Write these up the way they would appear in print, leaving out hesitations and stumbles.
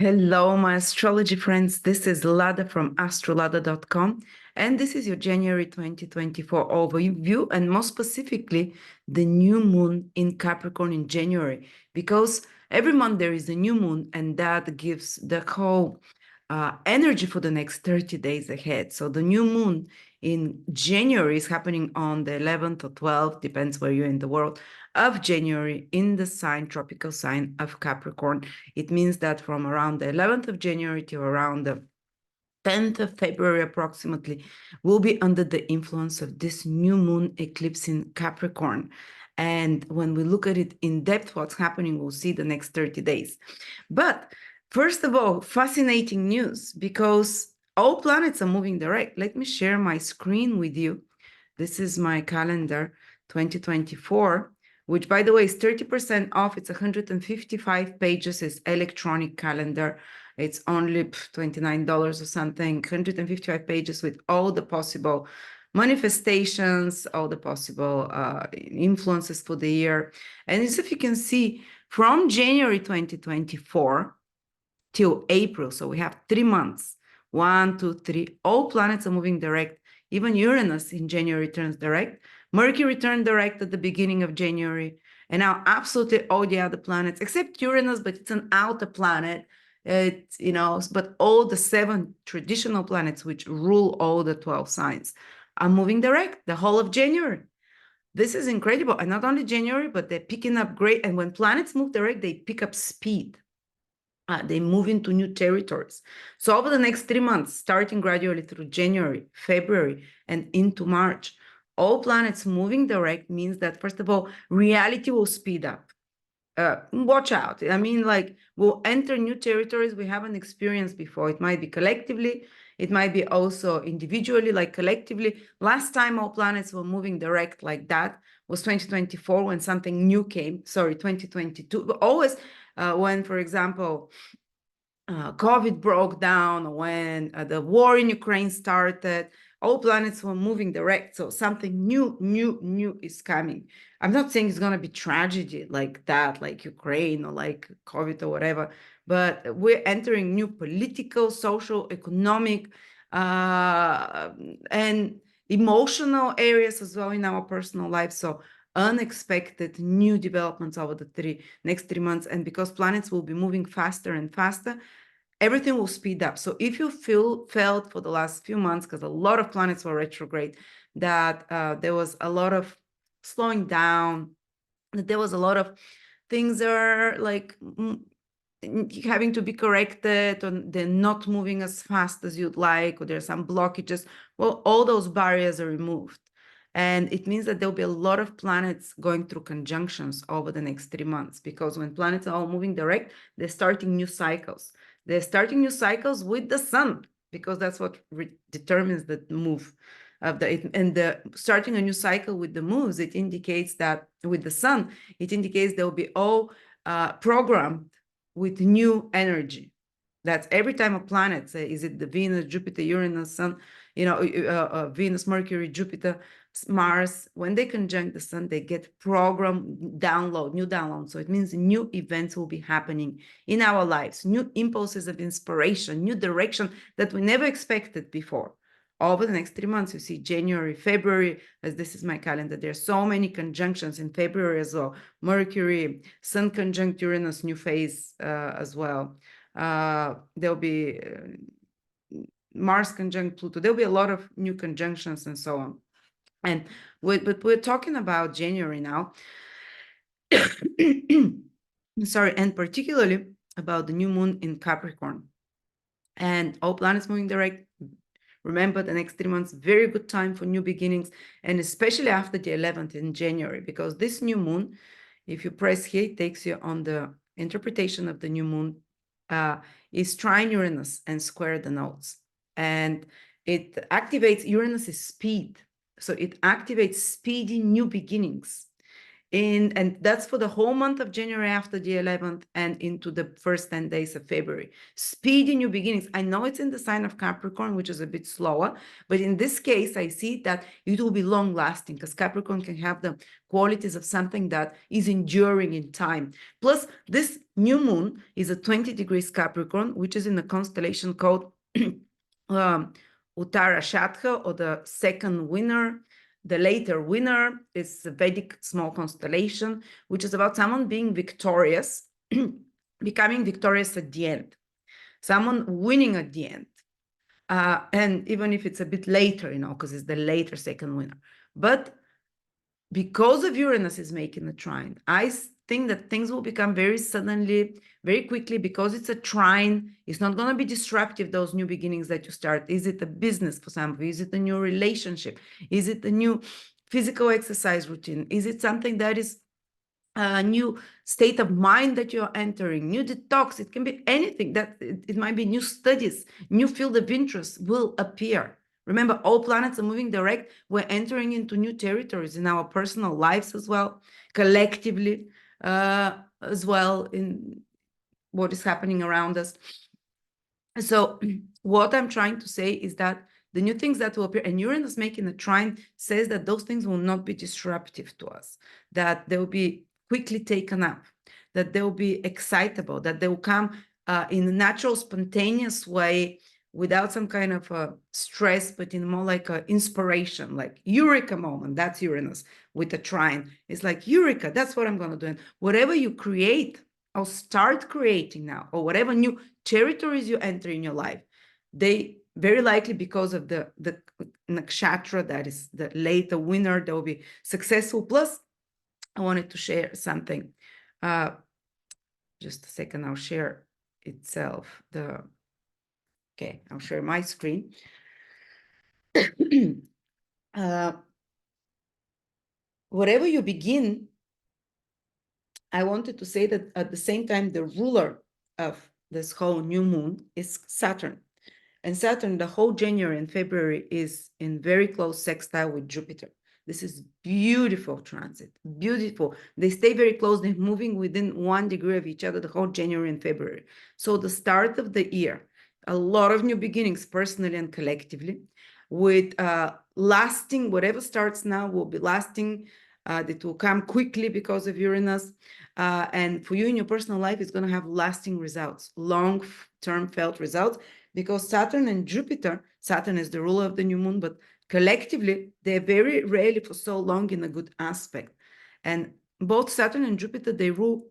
Hello, my astrology friends. This is Lada from astrolada.com, and this is your January 2024 overview, and more specifically, the new moon in Capricorn in January, because every month there is a new moon, and that gives the whole energy for the next 30 days ahead. So the new moon in January is happening on the 11th or 12th, depends where you're in the world, of January in the tropical sign of Capricorn. It means that from around the 11th of January to around the 10th of February approximately, we'll be under the influence of this new moon eclipse in Capricorn. And when we look at it in depth, what's happening, we'll see the next 30 days. But first of all, fascinating news, because all planets are moving direct. Let me share my screen with you. This is my calendar 2024, which, by the way, is 30% off. It's 155 pages. It's electronic calendar. It's only $29 or something, 155 pages with all the possible manifestations, all the possible influences for the year. And as if you can see, from January 2024 till April, so we have 3 months, 1, 2, 3, all planets are moving direct. Even Uranus in January turns direct. Mercury turned direct at the beginning of January. And now absolutely all the other planets, except Uranus, but it's an outer planet. But all the 7 traditional planets which rule all the 12 signs are moving direct the whole of January. This is incredible. And not only January, but they're picking up great. And when planets move direct, they pick up speed. They move into new territories. So over the next 3 months, starting gradually through January, February, and into March, all planets moving direct means that, first of all, reality will speed up. Watch out. I mean, like, we'll enter new territories we haven't experienced before. It might be collectively. It might be also individually, like collectively. Last time all planets were moving direct like that was 2024 when something new came. Sorry, 2022. But always when, for example, COVID broke down, when the war in Ukraine started, all planets were moving direct. So something new is coming. I'm not saying it's going to be tragedy like that, like Ukraine or like COVID or whatever, but we're entering new political, social, economic, and emotional areas as well in our personal life. So unexpected new developments over the next 3 months. And because planets will be moving faster and faster, everything will speed up. So if you felt for the last few months, because a lot of planets were retrograde, that there was a lot of slowing down, that there was a lot of things that are like having to be corrected, or they're not moving as fast as you'd like, or there's some blockages, well, all those barriers are removed. And it means that there'll be a lot of planets going through conjunctions over the next 3 months, because when planets are all moving direct, they're starting new cycles. They're starting new cycles with the sun, because that's what determines the move of starting a new cycle with the moves. It indicates that with the sun, it indicates they'll be all programmed with new energy. That's every time a planet, say, is it the Venus, Jupiter, Uranus, Sun, Venus, Mercury, Jupiter, Mars, when they conjunct the sun, they get new download. So it means new events will be happening in our lives, new impulses of inspiration, new direction that we never expected before. Over the next 3 months, you see January, February, as this is my calendar, there's so many conjunctions in February as well. Mercury, Sun conjunct Uranus, new phase as well. There'll be Mars conjunct Pluto. There'll be a lot of new conjunctions and so on. But we're talking about January now. Sorry, and particularly about the new moon in Capricorn. And all planets moving direct. Remember, the next 3 months, very good time for new beginnings, and especially after the 11th in January, because this new moon, if you press here, it takes you on the interpretation of the new moon, is trine Uranus and square the nodes. And it activates Uranus's speed. So it activates speedy new beginnings. And that's for the whole month of January after the 11th and into the first 10 days of February. Speedy new beginnings. I know it's in the sign of Capricorn, which is a bit slower, but in this case, I see that it will be long lasting because Capricorn can have the qualities of something that is enduring in time. Plus, this new moon is a 20 degrees Capricorn, which is in the constellation called Uttara Shatha, or the second winner. The later winner is a Vedic small constellation, which is about someone being victorious, becoming victorious at the end, someone winning at the end. And even if it's a bit later, because it's the later second winner. But because of Uranus is making a trine, I think that things will become very suddenly, very quickly, because it's a trine. It's not going to be disruptive, those new beginnings that you start. Is it a business for some of you? Is it a new relationship? Is it a new physical exercise routine? Is it something that is a new state of mind that you're entering, new detox? It can be anything. That it might be new studies, new field of interest will appear. Remember, all planets are moving direct. We're entering into new territories in our personal lives as well, collectively as well, in what is happening around us. So what I'm trying to say is that the new things that will appear, and Uranus making a trine says that those things will not be disruptive to us, that they will be quickly taken up, that they will be excitable, that they will come in a natural, spontaneous way, without some kind of stress, but in more like an inspiration, like eureka moment. That's Uranus with the trine. It's like, eureka, that's what I'm going to do. And whatever you create, I'll start creating now, or whatever new territories you enter in your life, they very likely, because of the nakshatra, that is the later winner, they will be successful. Plus, I wanted to share something. Just a second, I'll share itself. Okay, I'll share my screen. Whatever you begin, I wanted to say that at the same time, the ruler of this whole new moon is Saturn. And Saturn, the whole January and February, is in very close sextile with Jupiter. This is beautiful transit, beautiful. They stay very close. They're moving within 1 degree of each other the whole January and February. So the start of the year, a lot of new beginnings, personally and collectively, with lasting, whatever starts now will be lasting. That will come quickly because of Uranus. And for you in your personal life, it's going to have lasting results, long-term felt results, because Saturn and Jupiter, Saturn is the ruler of the new moon, but collectively, they're very rarely for so long in a good aspect. And both Saturn and Jupiter, they rule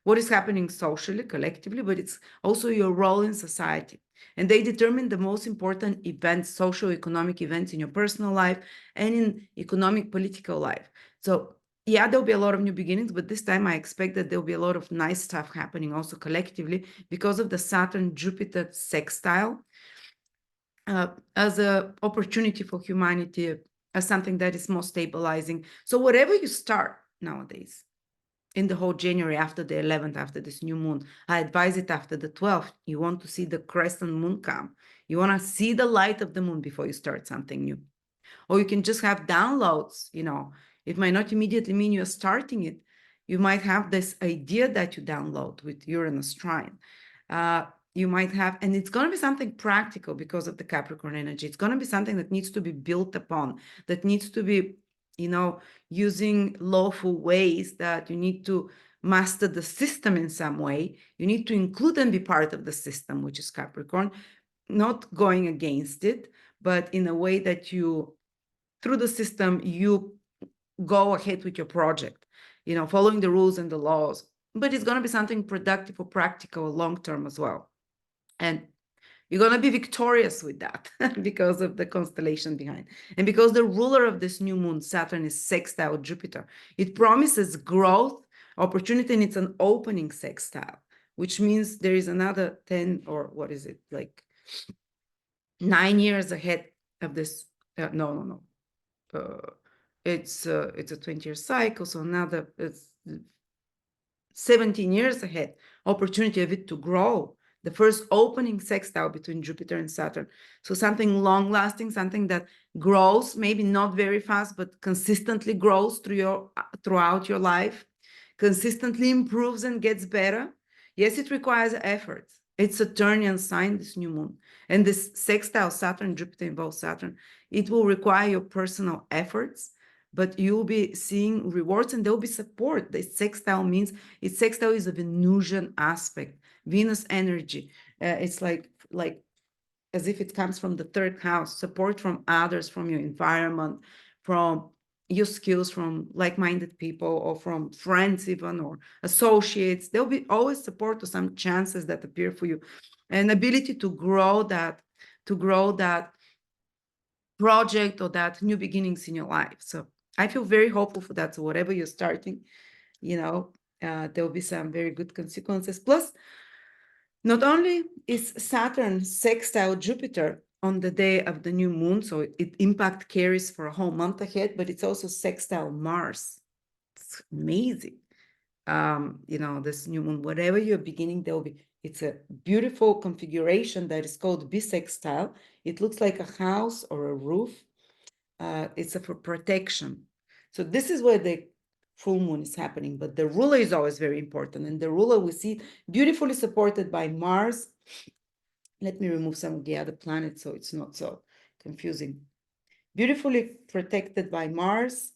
what is happening socially, collectively, but it's also your role in society. And they determine the most important events, socio-economic events in your personal life and in economic, political life. So yeah, there'll be a lot of new beginnings, but this time I expect that there'll be a lot of nice stuff happening also collectively because of the Saturn-Jupiter sextile, as an opportunity for humanity, as something that is more stabilizing. So whatever you start nowadays, in the whole January after the 11th, after this new moon, I advise it after the 12th. You want to see the crescent moon come. You want to see the light of the moon before you start something new. Or you can just have downloads, It might not immediately mean you're starting it. You might have this idea that you download with Uranus trine. You might have, and it's going to be something practical because of the Capricorn energy. It's going to be something that needs to be built upon, that needs to be, using lawful ways, that you need to master the system in some way. You need to include and be part of the system, which is Capricorn, not going against it, but in a way that you, through the system, you go ahead with your project, following the rules and the laws. But it's going to be something productive or practical long-term as well. And you're going to be victorious with that because of the constellation behind. And because the ruler of this new moon, Saturn, is sextile Jupiter, it promises growth, opportunity, and it's an opening sextile, which means there is another 10, or what is it, like 9 years ahead of this. No. It's a 20-year cycle, so it's 17 years ahead, opportunity of it to grow. the first opening sextile between Jupiter and Saturn. So something long-lasting, something that grows, maybe not very fast, but consistently grows throughout your life, consistently improves and gets better. Yes, it requires effort. It's a Saturnian sign, this new moon. And this sextile Saturn, Jupiter involves Saturn. It will require your personal efforts, but you'll be seeing rewards and there'll be support. The sextile means sextile is a Venusian aspect, Venus energy. It's like as if it comes from the third house, support from others, from your environment, from your skills, from like-minded people, or from friends even, or associates. There'll be always support to some chances that appear for you, and ability to grow that project or that new beginnings in your life. So I feel very hopeful for that. So whatever you're starting, there'll be some very good consequences. Plus, not only is Saturn sextile Jupiter on the day of the new moon, so it impact carries for a whole month ahead, but it's also sextile Mars. It's amazing. This new moon, whatever you're beginning, it's a beautiful configuration that is called bisextile. It looks like a house or a roof. It's for protection. So this is where the full moon is happening, but the ruler is always very important. And the ruler we see beautifully supported by Mars. Let me remove some of the other planets so it's not so confusing. Beautifully protected by Mars,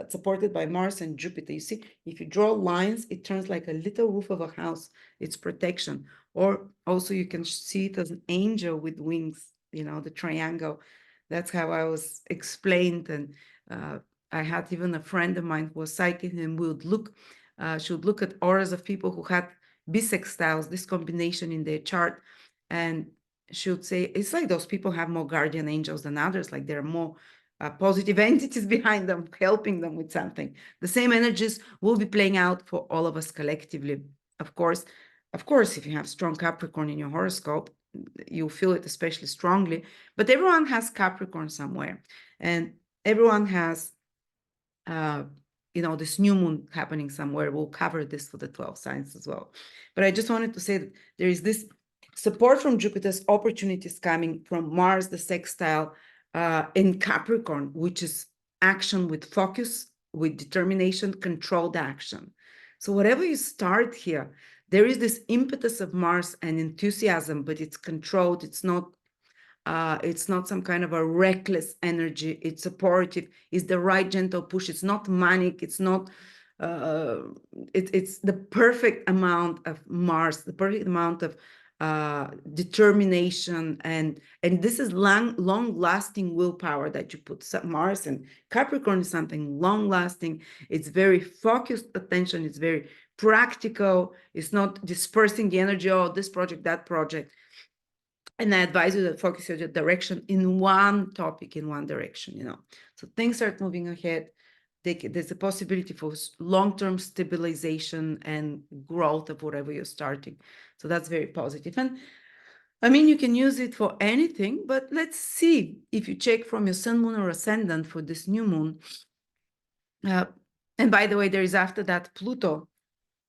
supported by Mars and Jupiter. You see, if you draw lines, it turns like a little roof of a house. It's protection. Or also you can see it as an angel with wings, the triangle. That's how I was explained. And I had even a friend of mine who was psychic, and she would look at auras of people who had bisextiles, this combination in their chart. And she would say, it's like those people have more guardian angels than others, like there are more positive entities behind them, helping them with something. The same energies will be playing out for all of us collectively. Of course, if you have strong Capricorn in your horoscope, you'll feel it especially strongly, but everyone has Capricorn somewhere, and everyone has this new moon happening somewhere. We'll cover this for the 12 signs as well. But I just wanted to say that there is this support from Jupiter's opportunities coming from Mars, the sextile in Capricorn, which is action with focus, with determination, controlled action. So whatever you start here, there is this impetus of Mars and enthusiasm, but it's controlled. It's not some kind of a reckless energy. It's supportive. It's the right gentle push. It's not manic. It's not. It's the perfect amount of Mars, the perfect amount of determination, and this is long-lasting willpower that you put. Mars and Capricorn is something long-lasting. It's very focused attention. It's very practical. It's not dispersing the energy. Oh, this project, that project. And I advise you to focus your direction in one topic, in one direction, So things start moving ahead. There's a possibility for long-term stabilization and growth of whatever you're starting. So that's very positive. And I mean, you can use it for anything, but let's see if you check from your sun, moon, or ascendant for this new moon. And by the way, there is after that Pluto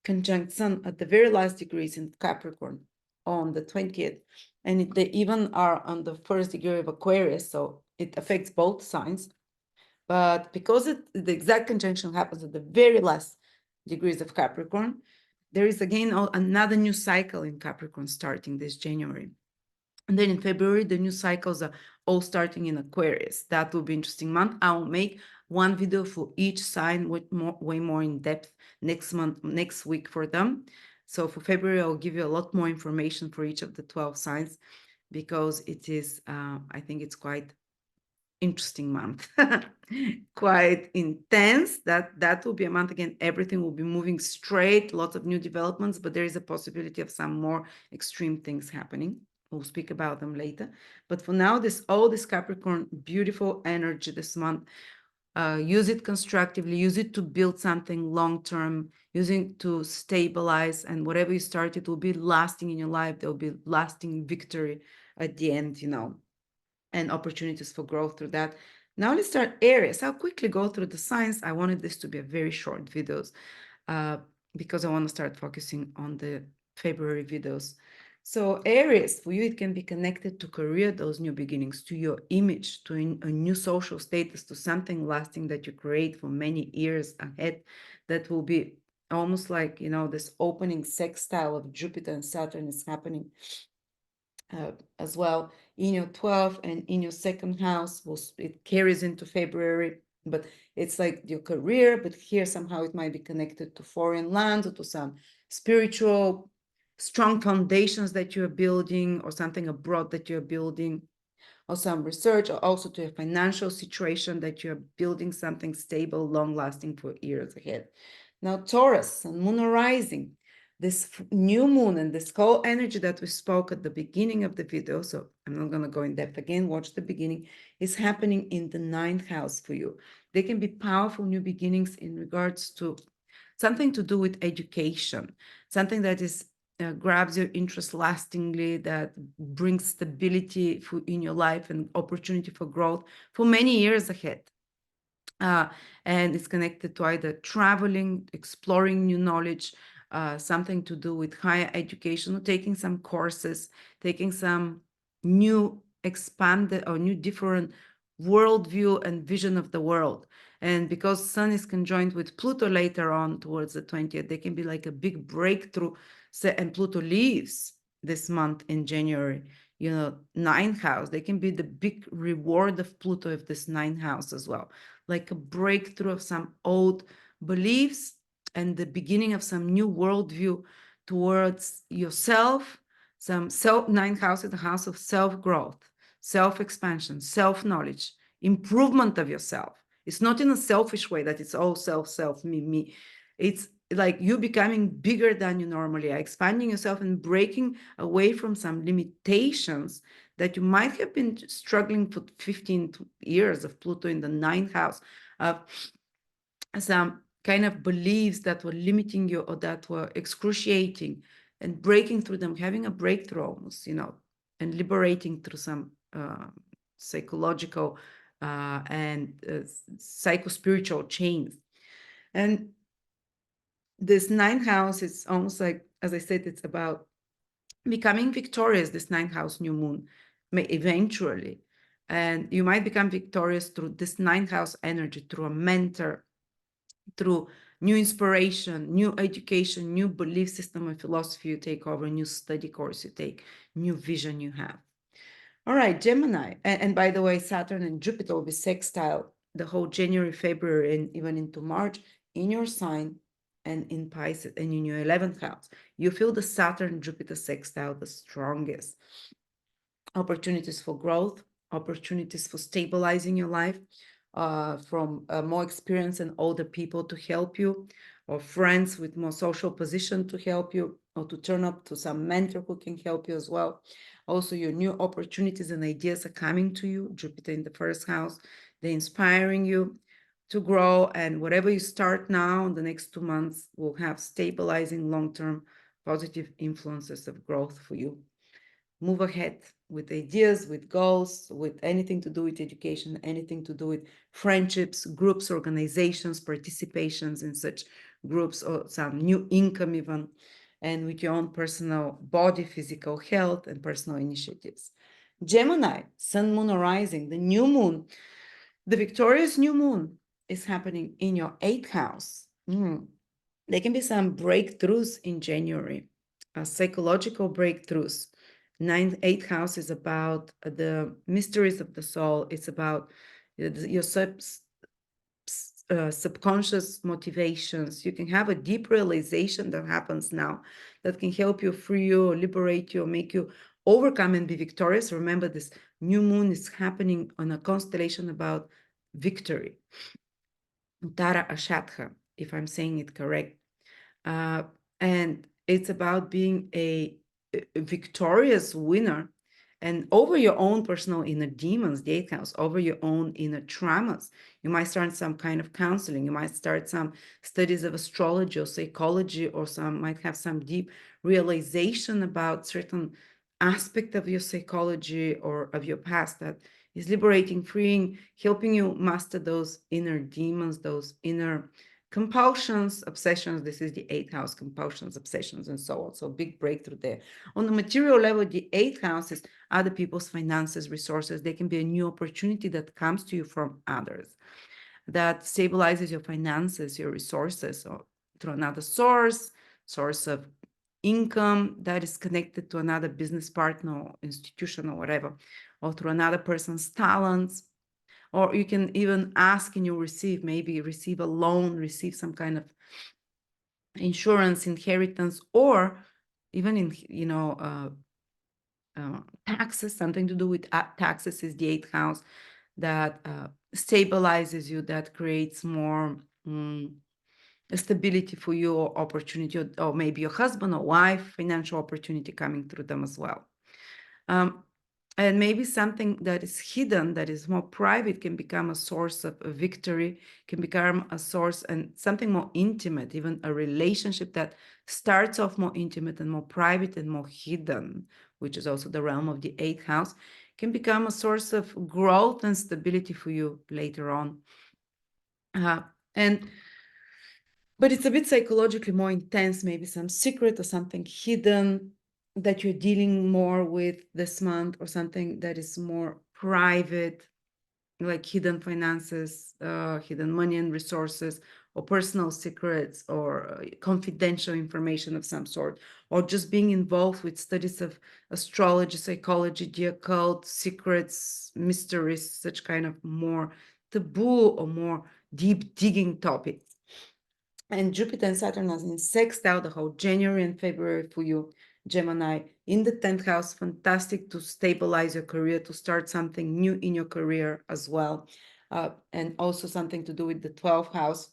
conjunct Sun at the very last degrees in Capricorn on the 20th. And they even are on the first degree of Aquarius, so it affects both signs. But because the exact conjunction happens at the very last degrees of Capricorn, there is again another new cycle in Capricorn starting this January. And then in February, the new cycles are all starting in Aquarius. That will be an interesting month. I'll make one video for each sign with way more in depth next week for them. So for February, I'll give you a lot more information for each of the 12 signs, because it is, I think it's quite interesting month, quite intense. That will be a month again. Everything will be moving straight, lots of new developments, but there is a possibility of some more extreme things happening. We'll speak about them later. But for now, all this Capricorn, beautiful energy this month. Use it constructively, use it to build something long-term, use it to stabilize, and whatever you start, it will be lasting in your life. There will be lasting victory at the end, and opportunities for growth through that. Now let's start Aries. I'll quickly go through the signs. I wanted this to be a very short videos because I want to start focusing on the February videos. So Aries, for you, it can be connected to career, those new beginnings, to your image, to a new social status, to something lasting that you create for many years ahead that will be almost like, this opening sextile of Jupiter and Saturn is happening as well in your 12th and in your second house. It carries into February, but it's like your career, but here somehow it might be connected to foreign lands or to some spiritual strong foundations that you're building, or something abroad that you're building, or some research, or also to a financial situation that you're building something stable, long lasting for years ahead. Now, Taurus, Sun, Moon, or Rising, this new moon and this whole energy that we spoke at the beginning of the video, so I'm not going to go in depth again, watch the beginning, is happening in the 9th house for you. They can be powerful new beginnings in regards to something to do with education, something that is grabs your interest lastingly, that brings stability in your life and opportunity for growth for many years ahead. And it's connected to either traveling, exploring new knowledge, something to do with higher education, or taking some courses, taking some new expanded or new different worldview and vision of the world. And because Sun is conjoined with Pluto later on towards the 20th, there can be like a big breakthrough. And Pluto leaves this month in January, 9th house. They can be the big reward of Pluto of this 9th house as well, like a breakthrough of some old beliefs and the beginning of some new worldview towards yourself. Some 9th house is the house of self-growth, self-expansion, self-knowledge, improvement of yourself. It's not in a selfish way that it's all self, me. It's like you becoming bigger than you normally are, expanding yourself and breaking away from some limitations that you might have been struggling for 15 years of Pluto in the 9th house, of some kind of beliefs that were limiting you or that were excruciating, and breaking through them, having a breakthrough almost, and liberating through some psychological and psycho-spiritual chains. And this 9th house is almost like, as I said, it's about becoming victorious, this 9th house new moon, may eventually. And you might become victorious through this 9th house energy, through a mentor, through new inspiration, new education, new belief system and philosophy you take over, new study course you take, new vision you have. All right, Gemini. And by the way, Saturn and Jupiter will be sextile the whole January, February, and even into March in your sign and in Pisces and in your 11th house. You feel the Saturn-Jupiter sextile the strongest. Opportunities for growth, opportunities for stabilizing your life, from more experienced and older people to help you, or friends with more social position to help you, or to turn up to some mentor who can help you as well. Also, your new opportunities and ideas are coming to you. Jupiter in the 1st house, they're inspiring you to grow, and whatever you start now in the next 2 months will have stabilizing long-term positive influences of growth for you. Move ahead with ideas, with goals, with anything to do with education, anything to do with friendships, groups, organizations, participations in such groups, or some new income even, and with your own personal body, physical health, and personal initiatives. Gemini, Sun, Moon, or Rising, the new moon, the victorious new moon is happening in your 8th house. There can be some breakthroughs in January, psychological breakthroughs. 8th house is about the mysteries of the soul. It's about your subconscious motivations. You can have a deep realization that happens now that can help you, free you, liberate you, make you overcome and be victorious. Remember, this new moon is happening on a constellation about victory. Tara Ashatha, if I'm saying it correct. And it's about being a victorious winner and over your own personal inner demons, the 8th house, over your own inner traumas. You might start some kind of counseling. You might start some studies of astrology or psychology, or some might have some deep realization about certain aspect of your psychology or of your past that is liberating, freeing, helping you master those inner demons, those inner compulsions, obsessions. This is the 8th house, compulsions, obsessions, and so on. So big breakthrough there. On the material level, the 8th house is other people's finances, resources. They can be a new opportunity that comes to you from others that stabilizes your finances, your resources, or through another source of income that is connected to another business partner or institution or whatever, or through another person's talents. Or you can even ask and you'll receive, maybe receive a loan, receive some kind of insurance, inheritance, or even in, taxes, something to do with taxes is the 8th house that stabilizes you, that creates more stability for you or opportunity, or maybe your husband or wife, financial opportunity coming through them as well. And maybe something that is hidden, that is more private, can become a source of a victory, can become a source and something more intimate, even a relationship that starts off more intimate and more private and more hidden, which is also the realm of the 8th house, can become a source of growth and stability for you later on. But it's a bit psychologically more intense, maybe some secret or something hidden that you're dealing more with this month, or something that is more private, like hidden finances, hidden money and resources, or personal secrets, or confidential information of some sort, or just being involved with studies of astrology, psychology, the occult, secrets, mysteries, such kind of more taboo or more deep digging topics. And Jupiter and Saturn are in sextile out the whole January and February for you, Gemini, in the 10th house. Fantastic to stabilize your career, to start something new in your career as well. And also something to do with the 12th house.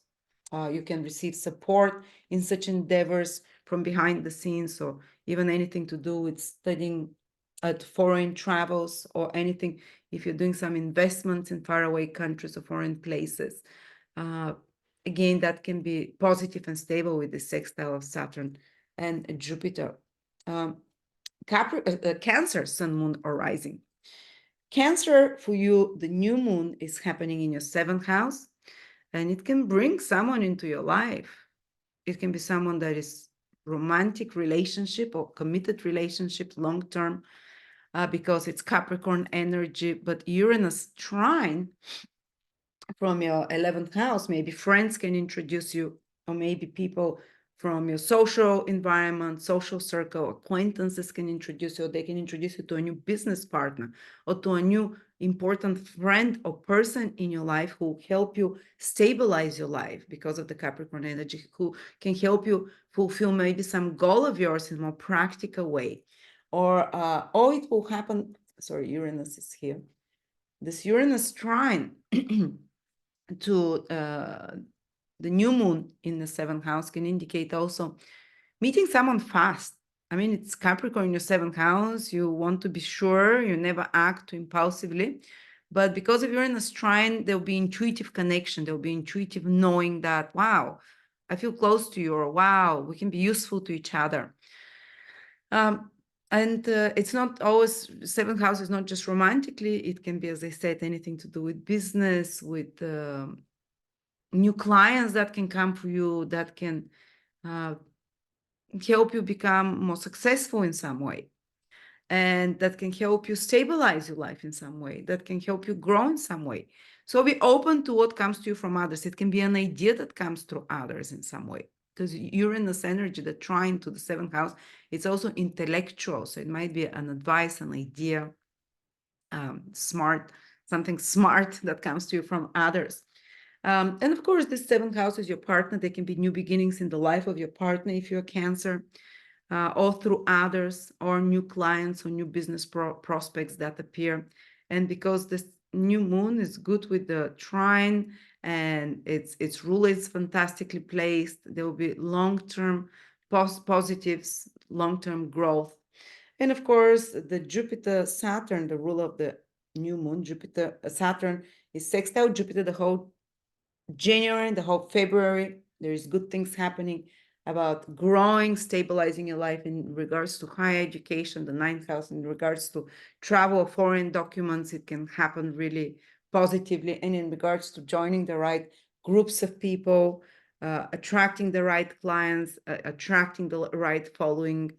You can receive support in such endeavors from behind the scenes, or even anything to do with studying at foreign travels, or anything if you're doing some investments in faraway countries or foreign places. Again, that can be positive and stable with the sextile of Saturn and Jupiter. Cancer, Sun, Moon, or Rising. Cancer, for you, the new moon is happening in your 7th house, and it can bring someone into your life. It can be someone that is romantic relationship or committed relationship, long-term, because it's Capricorn energy, but Uranus trine from your 11th house, maybe friends can introduce you, or maybe people from your social environment, social circle, acquaintances can introduce you, or they can introduce you to a new business partner, or to a new important friend or person in your life who help you stabilize your life because of the Capricorn energy, who can help you fulfill maybe some goal of yours in a more practical way. Or it will happen, sorry, Uranus is here. This Uranus trine to the new moon in the 7th house can indicate also meeting someone fast. I mean, it's Capricorn in your 7th house. You want to be sure, you never act too impulsively. But because of Uranus trine, there'll be intuitive connection. There'll be intuitive knowing that, wow, I feel close to you, or wow, we can be useful to each other. And it's not always, 7th house is not just romantically. It can be, as I said, anything to do with business, with new clients that can come for you, that can help you become more successful in some way, and that can help you stabilize your life in some way, that can help you grow in some way. So be open to what comes to you from others. It can be an idea that comes through others in some way, because Uranus energy, the trine to the 7th house, it's also intellectual. So it might be an advice, an idea, something smart that comes to you from others. And of course, the 7th house is your partner. There can be new beginnings in the life of your partner if you're Cancer, or through others, or new clients or new business prospects that appear. And because this new moon is good with the trine, and its ruler is fantastically placed, there will be long-term positives, long-term growth. And of course, the Jupiter Saturn, the ruler of the new moon, Jupiter Saturn is sextile Jupiter the whole January, the whole February. There is good things happening about growing, stabilizing your life in regards to higher education, the 9th house, in regards to travel, foreign documents. It can happen really positively. And in regards to joining the right groups of people, attracting the right clients, attracting the right following,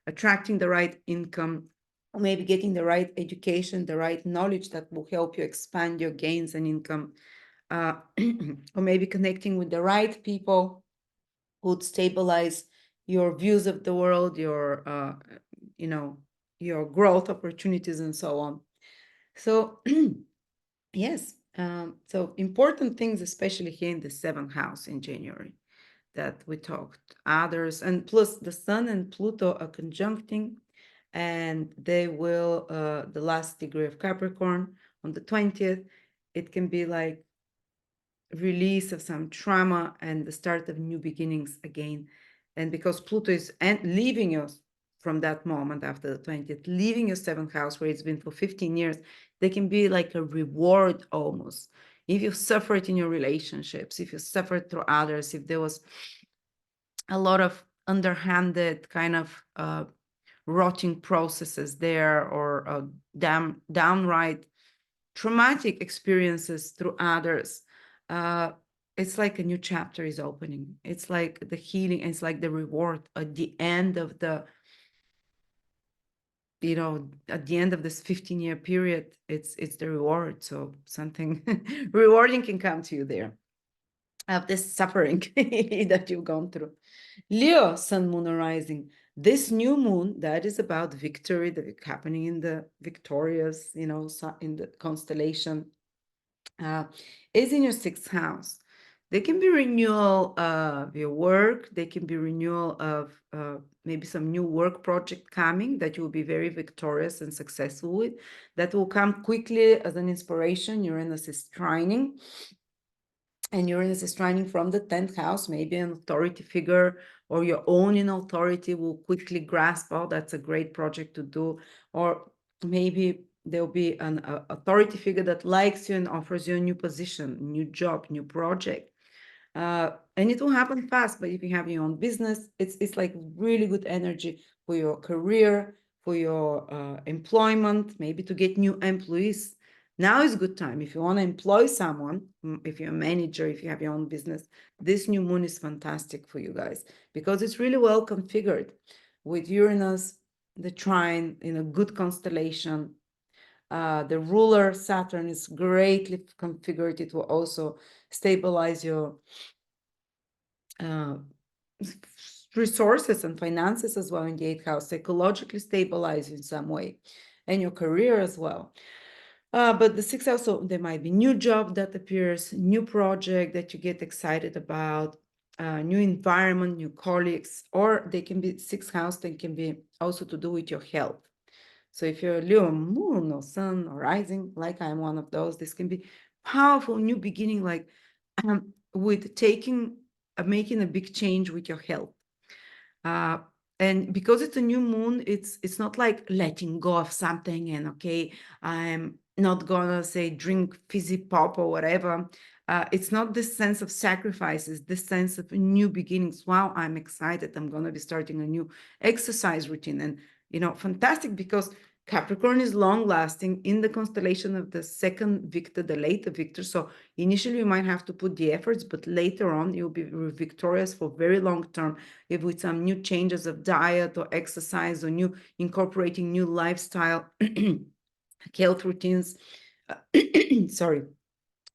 attracting the right income, or maybe getting the right education, the right knowledge that will help you expand your gains and income, or maybe connecting with the right people who would stabilize your views of the world, your your growth opportunities and so on. So yes, so important things, especially here in the seventh house in January, that we talked. Others, and plus the Sun and Pluto are conjuncting, and they will, the last degree of Capricorn on the 20th, it can be like release of some trauma and the start of new beginnings again. And because Pluto is leaving us from that moment after the 20th, leaving your seventh house where it's been for 15 years, they can be like a reward almost. If you suffered in your relationships, if you suffered through others, if there was a lot of underhanded kind of rotting processes there, or downright traumatic experiences through others, it's like a new chapter is opening. It's like the healing, it's like the reward at the end of the, at the end of this 15-year period, it's the reward. So something rewarding can come to you there of this suffering that you've gone through. Leo, Sun, Moon, or Rising. This new moon that is about victory, that happening in the victorious, in the constellation, is in your sixth house. There can be renewal of your work. There can be renewal of maybe some new work project coming that you will be very victorious and successful with. That will come quickly as an inspiration. Uranus is trining. And Uranus is trining from the 10th house. Maybe an authority figure or your own in authority will quickly grasp, oh, that's a great project to do. Or maybe there'll be an authority figure that likes you and offers you a new position, new job, new project. And it will happen fast, but if you have your own business, it's like really good energy for your career, for your employment, maybe to get new employees. Now is a good time. If you want to employ someone, if you're a manager, if you have your own business, this new moon is fantastic for you guys because it's really well configured with Uranus, the trine in a good constellation. The ruler Saturn is greatly configured. It will also stabilize your resources and finances as well in the 8th house, psychologically stabilize you in some way, and your career as well. But the 6th house, so there might be new job that appears, new project that you get excited about, new environment, new colleagues, or they can be 6th house, they can be also to do with your health. So if you're a Leo, moon or sun or rising, like I'm one of those, this can be powerful new beginning, like with making a big change with your health. And because it's a new moon, it's not like letting go of something and okay, I'm not gonna say drink fizzy pop or whatever. It's not this sense of sacrifices, this sense of new beginnings. Wow, I'm excited. I'm gonna be starting a new exercise routine. And fantastic, because Capricorn is long lasting in the constellation of the second Victor, the later Victor. So initially you might have to put the efforts, but later on you'll be victorious for very long term, if with some new changes of diet or exercise or new incorporating new lifestyle health routines. Sorry.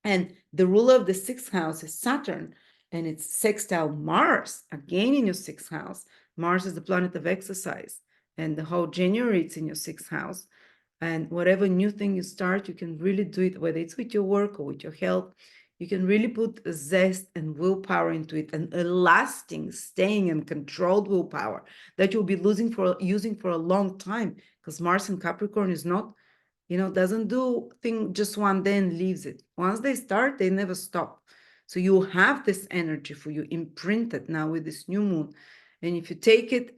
And the ruler of the 6th house is Saturn, and it's sextile Mars, again in your 6th house. Mars is the planet of exercise, and the whole January it's in your 6th house. And whatever new thing you start, you can really do it, whether it's with your work or with your health. You can really put a zest and willpower into it, and a lasting, staying and controlled willpower that you'll be using for a long time, because Mars in Capricorn is not, doesn't do thing just one day and leaves it. Once they start, they never stop. So you have this energy for you imprinted now with this new moon. And if you take it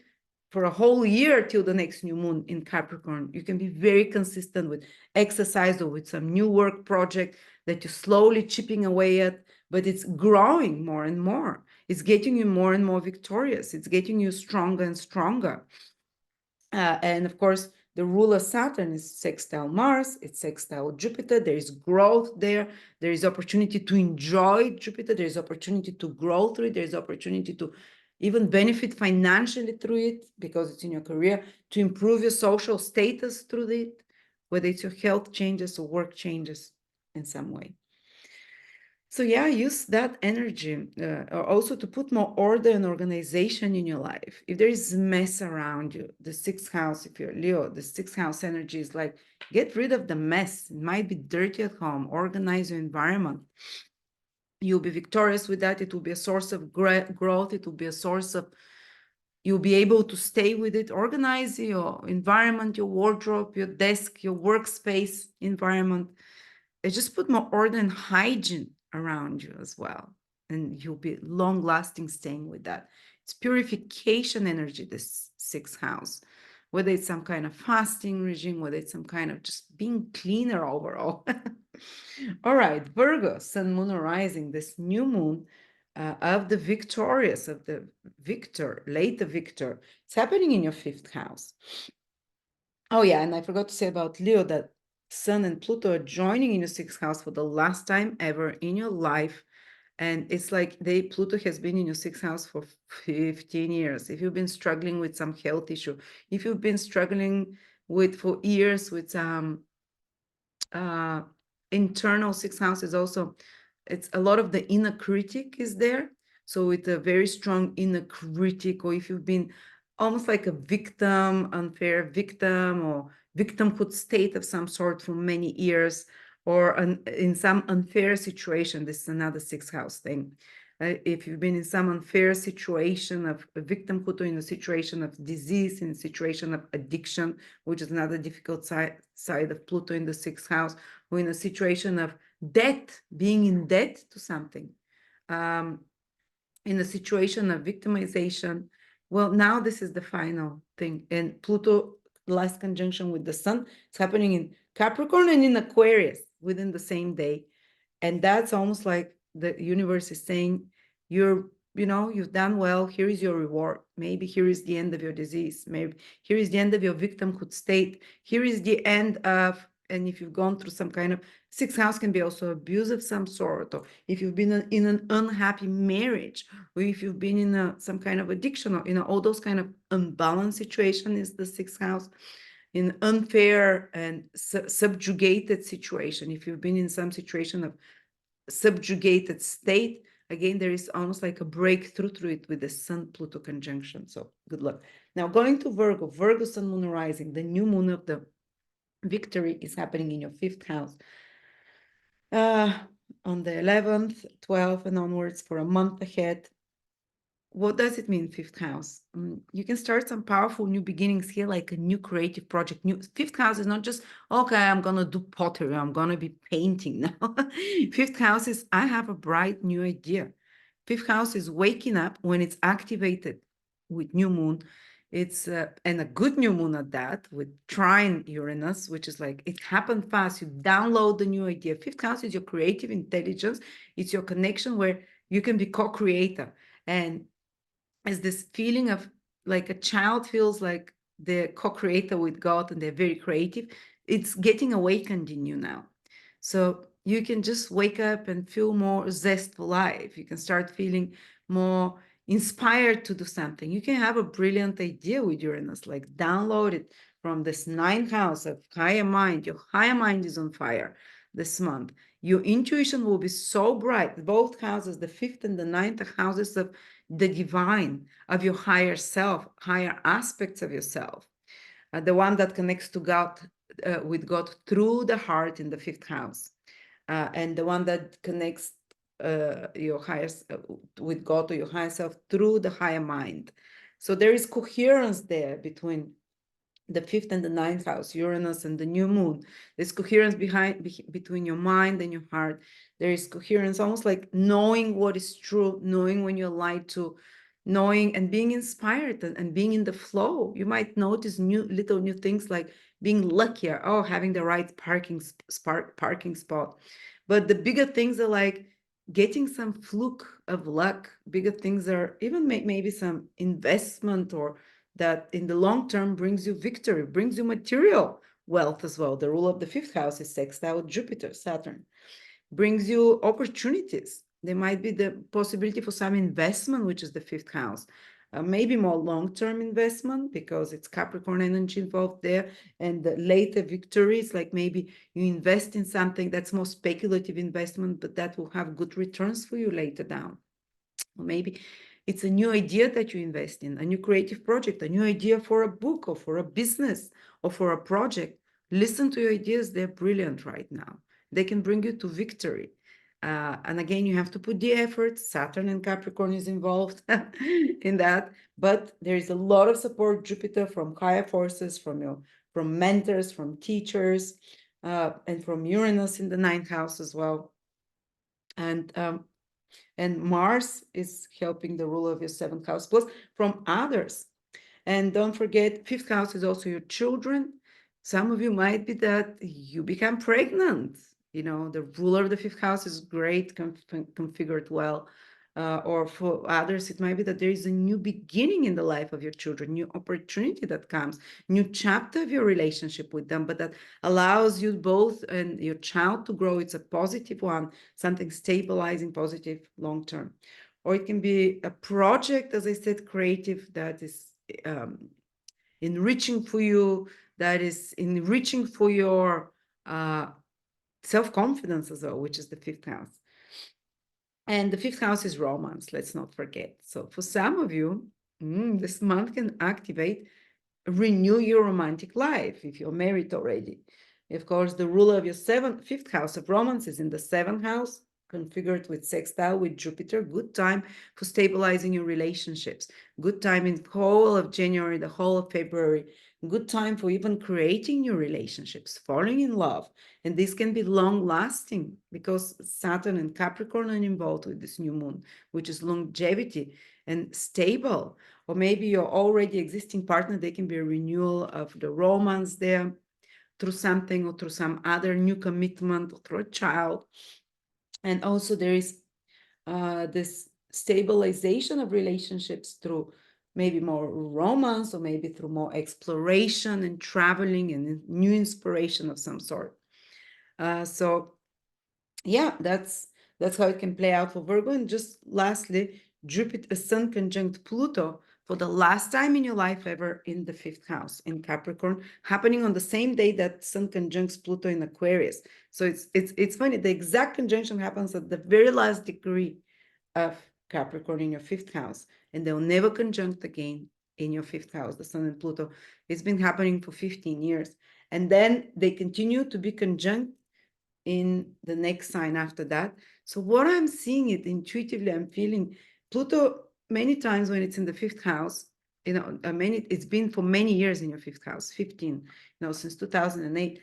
for a whole year till the next new moon in Capricorn, you can be very consistent with exercise or with some new work project that you're slowly chipping away at, but it's growing more and more. It's getting you more and more victorious. It's getting you stronger and stronger. And of course, The ruler Saturn is sextile Mars, it's sextile Jupiter. There is growth there. There is opportunity to enjoy Jupiter. There is opportunity to grow through it. There is opportunity to even benefit financially through it because it's in your career, to improve your social status through it, whether it's your health changes or work changes in some way. So yeah, use that energy also to put more order and organization in your life. If there is mess around you, the sixth house, if you're Leo, the sixth house energy is like, get rid of the mess. It might be dirty at home, organize your environment. You'll be victorious with that. It will be a source of growth. It will be a source of, you'll be able to stay with it, organize your environment, your wardrobe, your desk, your workspace environment. Just put more order and hygiene around you as well. And you'll be long lasting staying with that. It's purification energy, this sixth house, whether it's some kind of fasting regime, whether it's some kind of just being cleaner overall. All right, Virgo, sun, moon, or rising, this new moon of the victorious, of the victor, late victor, it's happening in your fifth house. Oh yeah, and I forgot to say about Leo that Sun and Pluto are joining in your sixth house for the last time ever in your life. And it's like Pluto has been in your sixth house for 15 years. If you've been struggling with some health issue, if you've been struggling with for years with internal sixth house is also, it's a lot of the inner critic is there. So with a very strong inner critic, or if you've been almost like a victim, unfair victim, or victimhood state of some sort for many years, or in some unfair situation, this is another sixth house thing. If you've been in some unfair situation of victimhood, or in a situation of disease, in a situation of addiction, which is another difficult side of Pluto in the sixth house, or in a situation of debt, being in debt to something, in a situation of victimization. Well, now this is the final thing. And Pluto, last conjunction with the sun, it's happening in Capricorn and in Aquarius within the same day. And that's almost like the universe is saying, you've done well. Here is your reward. Maybe here is the end of your disease. Maybe here is the end of your victimhood state. Here is the end of, and if you've gone through some kind of, sixth house can be also abuse of some sort, or if you've been in an unhappy marriage, or if you've been in some kind of addiction, or all those kind of unbalanced situation is the sixth house. In unfair and subjugated situation, if you've been in some situation of subjugated state, again, there is almost like a breakthrough through it with the Sun-Pluto conjunction. So good luck. Now going to Virgo, Virgo, Sun, Moon, rising, the new moon of the victory is happening in your fifth house. On the 11th, 12th, and onwards for a month ahead. What does it mean, fifth house? You can start some powerful new beginnings here, like a new creative project. Fifth house is not just, okay, I'm going to do pottery, I'm going to be painting now. Fifth house is, I have a bright new idea. Fifth house is waking up when it's activated with new moon. It's and a good new moon at that, with trine Uranus, which is like, it happened fast. You download the new idea. Fifth house is your creative intelligence. It's your connection where you can be co-creator. And as this feeling of like a child feels like the co-creator with God and they're very creative, it's getting awakened in you now. So you can just wake up and feel more zest for life. You can start feeling more inspired to do something. You can have a brilliant idea with Uranus, like download it from this ninth house of higher mind. Your higher mind is on fire this month. Your intuition will be so bright. Both houses, the fifth and the ninth, houses of the divine, of your higher self, higher aspects of yourself, the one that connects to God, with God through the heart in the fifth house, and the one that connects your higher with God or your higher self through the higher mind. So there is coherence there between the fifth and the ninth house, Uranus and the new moon. There's coherence between your mind and your heart. There is coherence, almost like knowing what is true, knowing when you're lied to, knowing and being inspired and being in the flow. You might notice little new things like being luckier, having the right parking spot. But the bigger things are like getting some fluke of luck. Bigger things are even maybe some investment or that in the long term brings you victory, brings you material wealth as well. The rule of the fifth house is sextile Jupiter, Saturn. Brings you opportunities. There might be the possibility for some investment, which is the fifth house. Maybe more long-term investment because it's Capricorn energy involved there, and the later victories, like maybe you invest in something that's more speculative investment, but that will have good returns for you later down. Or maybe it's a new idea that you invest in, a new creative project, a new idea for a book or for a business or for a project. Listen to your ideas. They're brilliant right now. They can bring you to victory. And again, you have to put the effort. Saturn and Capricorn is involved in that. But there is a lot of support, Jupiter, from higher forces, from mentors, from teachers, and from Uranus in the ninth house as well. And Mars is helping the ruler of your seventh house, plus from others. And don't forget, fifth house is also your children. Some of you might be that you become pregnant. You know, the ruler of the fifth house is great, configured well. Or for others, it might be that there is a new beginning in the life of your children, new opportunity that comes, new chapter of your relationship with them, but that allows you both and your child to grow. It's a positive one, something stabilizing, positive, long term. Or it can be a project, as I said, creative, that is enriching for you, that is enriching for your self-confidence as well, which is the fifth house. And the fifth house is romance, let's not forget. So for some of you, this month can activate, renew your romantic life if you're married already. Of course, the ruler of your fifth house of romance is in the seventh house, configured with sextile with Jupiter. Good time for stabilizing your relationships. Good time in the whole of January, the whole of February. Good time for even creating new relationships, falling in love. And this can be long lasting because Saturn and Capricorn are involved with this new moon, which is longevity and stable. Or maybe your already existing partner, there can be a renewal of the romance there through something or through some other new commitment or through a child. And also there is this stabilization of relationships through maybe more romance or maybe through more exploration and traveling and new inspiration of some sort. So yeah, that's how it can play out for Virgo. And just lastly, Jupiter, Sun conjunct Pluto for the last time in your life ever in the fifth house in Capricorn, happening on the same day that Sun conjuncts Pluto in Aquarius. So it's funny, the exact conjunction happens at the very last degree of Capricorn in your fifth house, and they'll never conjunct again in your fifth house, the Sun and Pluto. It's been happening for 15 years. And then they continue to be conjunct in the next sign after that. So what I'm seeing it intuitively, I'm feeling Pluto many times when it's in the fifth house, you know, it's been for many years in your fifth house, 15, you know, since 2008.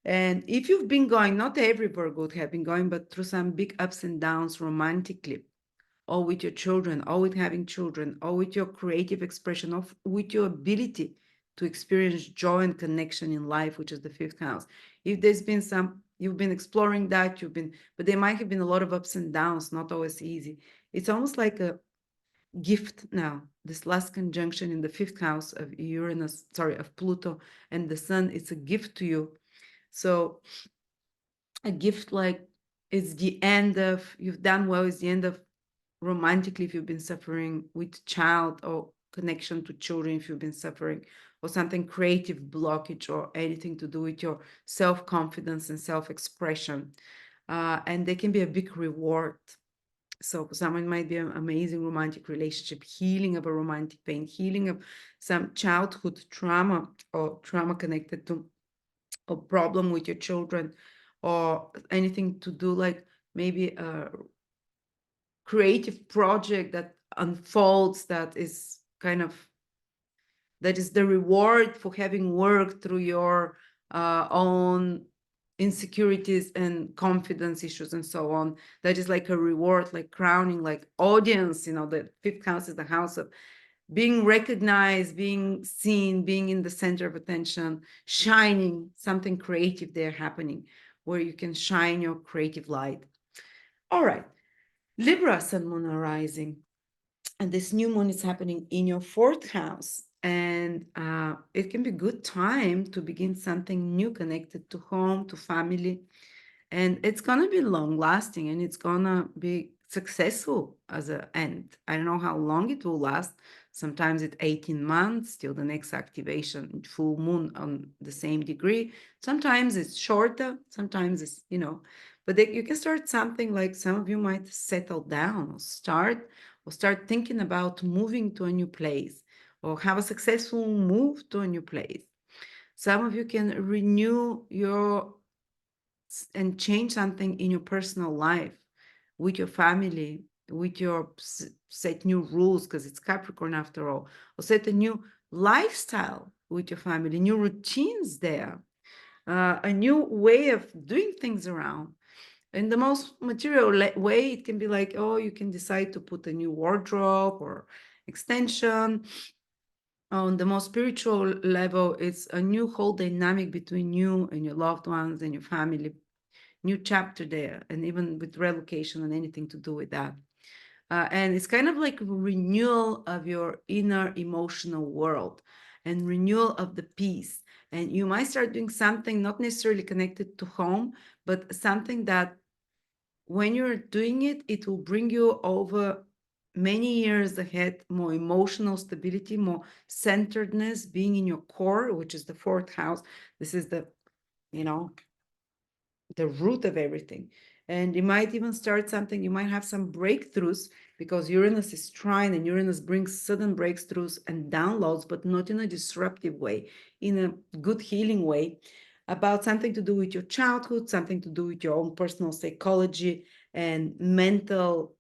And if you've been going, not every Virgo would have been going, but through some big ups and downs romantically, or with your children, or with having children, or with your creative expression, or with your ability to experience joy and connection in life, which is the fifth house. If there's been some, you've been exploring that, but there might have been a lot of ups and downs, not always easy. It's almost like a gift now, this last conjunction in the fifth house of of Pluto and the Sun, it's a gift to you. So a gift, like it's the end of, you've done well, it's the end of romantically if you've been suffering with child or connection to children, if you've been suffering, or something creative blockage or anything to do with your self-confidence and self-expression. And they can be a big reward. So for someone, might be an amazing romantic relationship, healing of a romantic pain, healing of some childhood trauma or trauma connected to a problem with your children, or anything to do like maybe a creative project that unfolds, that is the reward for having worked through your own insecurities and confidence issues and so on. That is like a reward, like crowning, like audience. You know, the fifth house is the house of being recognized, being seen, being in the center of attention, shining, something creative there happening where you can shine your creative light. All right, Libra, Sun, Moon, Rising. And this new moon is happening in your fourth house And it can be good time to begin something new connected to home, to family. And it's gonna be long lasting, and it's gonna be successful as a end. I don't know how long it will last. Sometimes it's 18 months till the next activation, full moon on the same degree. Sometimes it's shorter, sometimes it's, but you can start something like some of you might settle down or start thinking about moving to a new place or have a successful move to a new place. Some of you can renew your and change something in your personal life with your family, with your set new rules, because it's Capricorn after all, or set a new lifestyle with your family, new routines there, a new way of doing things around. In the most material way, it can be like, oh, you can decide to put a new wardrobe or extension. On the most spiritual level, it's a new whole dynamic between you and your loved ones and your family, new chapter there, and even with relocation and anything to do with that. And it's kind of like renewal of your inner emotional world and renewal of the peace. And you might start doing something not necessarily connected to home, but something that when you're doing it, it will bring you over many years ahead, more emotional stability, more centeredness, being in your core, which is the fourth house. This is you know, the root of everything. And you might even start something, you might have some breakthroughs because Uranus is trine and Uranus brings sudden breakthroughs and downloads, but not in a disruptive way, in a good healing way, about something to do with your childhood, something to do with your own personal psychology and mental,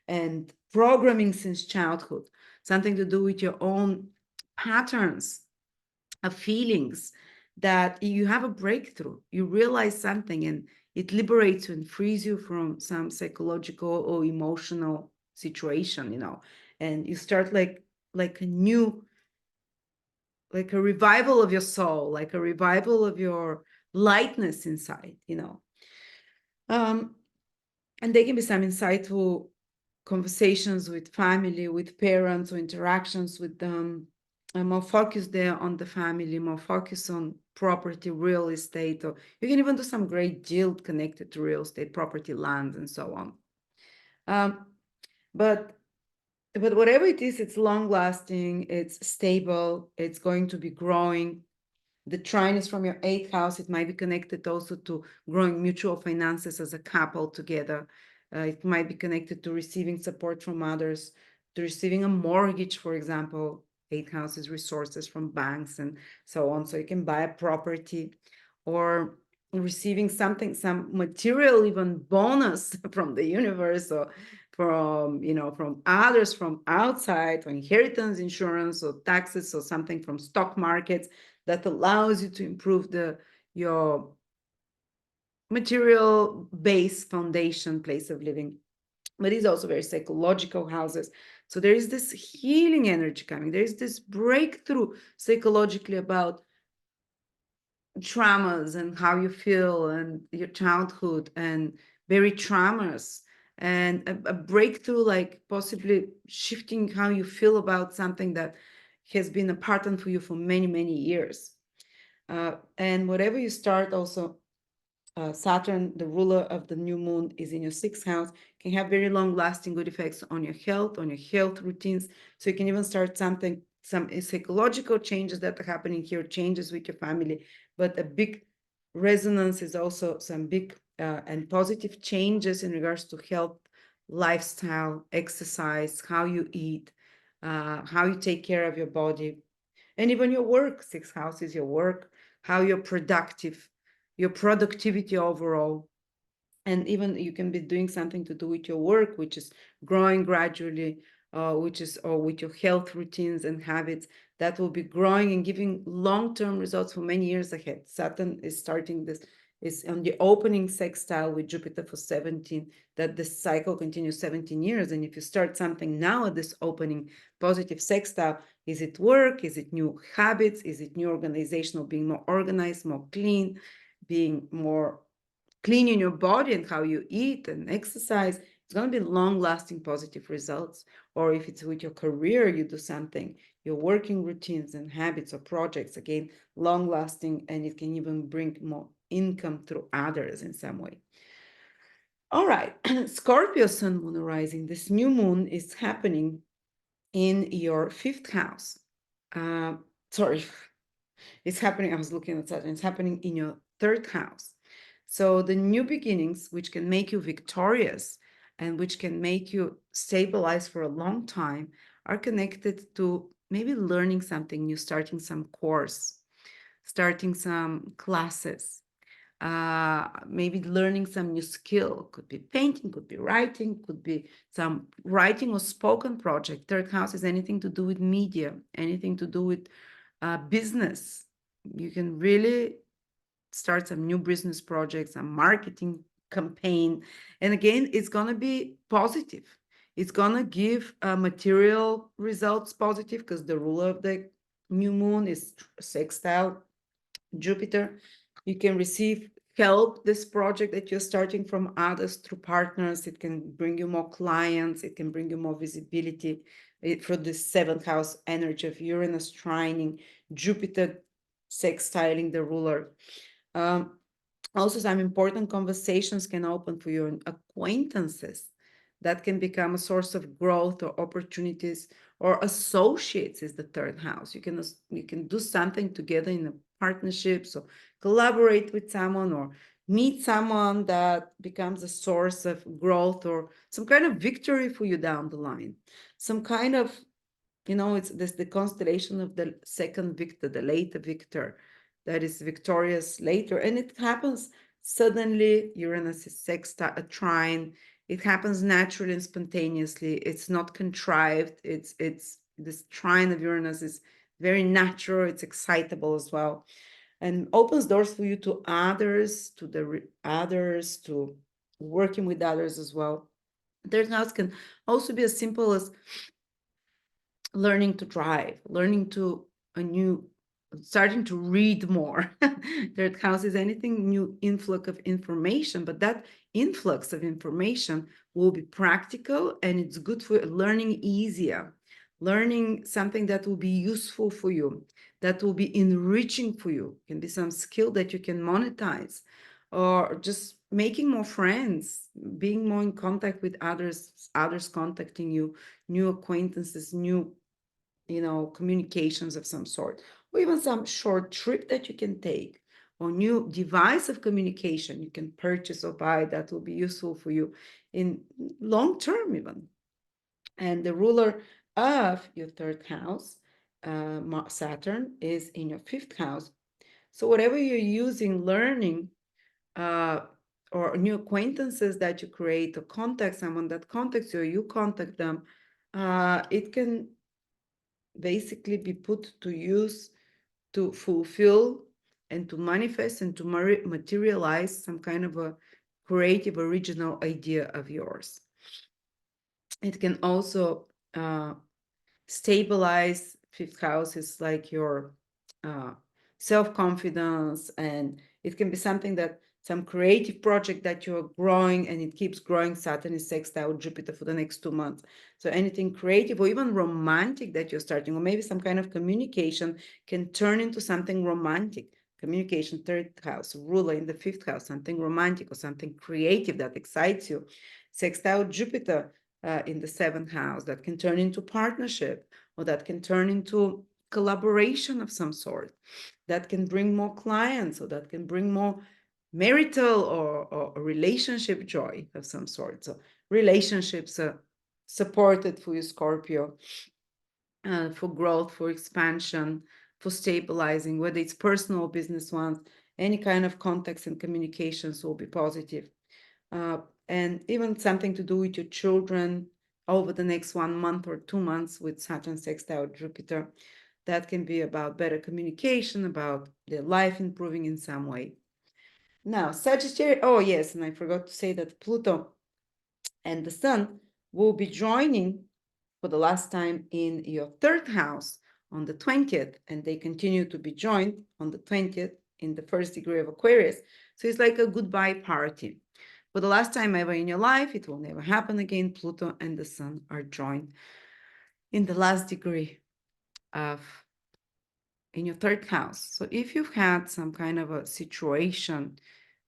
and programming since childhood, something to do with your own patterns of feelings, that you have a breakthrough, you realize something, and it liberates you and frees you from some psychological or emotional situation, and you start like a new, like a revival of your soul, like a revival of your lightness inside. um and there can be some insightful conversations with family, with parents, or interactions with them. I'm more focused there on the family, more focused on property, real estate, or you can even do some great deal connected to real estate, property, land, and so on. Um, but whatever it is, it's long lasting, it's stable, it's going to be growing. The trine is from your eighth house. It might be connected also to growing mutual finances as a couple together. It might be connected to receiving support from others, to receiving a mortgage, for example. Eighth house is resources from banks and so on. So you can buy a property or receiving something, some material, even bonus from the universe, or from others, from outside, or inheritance insurance or taxes or something from stock markets that allows you to improve your material base, foundation, place of living. But these are also very psychological houses. So there is this healing energy coming. There is this breakthrough psychologically about traumas and how you feel and your childhood and buried traumas, and a breakthrough, like possibly shifting how you feel about something that has been a pattern for you for many, many years. And whatever you start also, Saturn, the ruler of the new moon, is in your sixth house, can have very long lasting good effects on your health routines. So you can even start something, some psychological changes that are happening here, changes with your family, but a big resonance is also some big and positive changes in regards to health, lifestyle, exercise, how you eat, how you take care of your body, and even your work. Sixth house is your work, how you're productive, your productivity overall. And even you can be doing something to do with your work, which is growing gradually, or with your health routines and habits that will be growing and giving long-term results for many years ahead. Saturn is starting this, is on the opening sextile with Jupiter for 17, that this cycle continues 17 years. And if you start something now at this opening positive sextile, is it work? Is it new habits? Is it new organizational, being more organized, more clean, being more clean in your body and how you eat and exercise? It's going to be long lasting positive results. Or if it's with your career, you do something, your working routines and habits or projects, again, long lasting, and it can even bring more income through others in some way. All right, Scorpio sun, moon, rising. This new moon is happening in your fifth house. Sorry, it's happening. I was looking at Saturn. It's happening in your third house. So the new beginnings, which can make you victorious and which can make you stabilize for a long time, are connected to maybe learning something new, starting some course, starting some classes, maybe learning some new skill. Could be painting, could be writing, could be some writing or spoken project. Third house is anything to do with media, anything to do with business. You can really start some new business projects, some marketing campaign. And again, it's going to be positive. It's going to give material results positive because the ruler of the new moon is sextile Jupiter. You can receive help this project that you're starting from others through partners. It can bring you more clients. It can bring you more visibility for the seventh house energy of Uranus trining Jupiter, sextiling the ruler. Also, some important conversations can open for you and acquaintances that can become a source of growth or opportunities, or associates is the third house. You can do something together in a partnership, so collaborate with someone or meet someone that becomes a source of growth or some kind of victory for you down the line. Some kind of, it's this the constellation of the second victor, the later victor, that is victorious later, and it happens suddenly. Uranus is sextile, a trine. It happens naturally and spontaneously. It's not contrived. It's this trine of Uranus is very natural. It's excitable as well, and opens doors for you to others, to working with others as well. Third house can also be as simple as learning to drive, learning to a new, starting to read more. Third house is anything new, influx of information, but that influx of information will be practical and it's good for learning easier, learning something that will be useful for you, that will be enriching for you. It can be some skill that you can monetize, or just making more friends, being more in contact with others contacting you, new acquaintances, new communications of some sort, or even some short trip that you can take, or new device of communication you can purchase or buy that will be useful for you in long term even. And the ruler of your third house, Saturn, is in your fifth house. So whatever you're using, learning, or new acquaintances that you create, or contact someone that contacts you, or you contact them, it can basically be put to use to fulfill and to manifest and to materialize some kind of a creative, original idea of yours. It can also stabilize. Fifth house is like your self-confidence, and it can be something that some creative project that you're growing and it keeps growing. Saturn is sextile Jupiter for the next 2 months. So anything creative or even romantic that you're starting, or maybe some kind of communication, can turn into something romantic. Communication, third house, ruler in the fifth house, something romantic or something creative that excites you. Sextile Jupiter in the seventh house, that can turn into partnership, or that can turn into collaboration of some sort, that can bring more clients, or that can bring more marital or relationship joy of some sort. So relationships are supported for you, Scorpio, for growth, for expansion, for stabilizing, whether it's personal or business ones. Any kind of contacts and communications will be positive. And even something to do with your children over the next 1 month or 2 months with Saturn sextile Jupiter. That can be about better communication, about their life improving in some way. Now, Sagittarius, oh yes, and I forgot to say that Pluto and the Sun will be joining for the last time in your third house on the 20th, and they continue to be joined on the 20th in the first degree of Aquarius. So it's like a goodbye party. For the last time ever in your life, it will never happen again. Pluto and the Sun are joined in the last degree. of in your third house. So if you've had some kind of a situation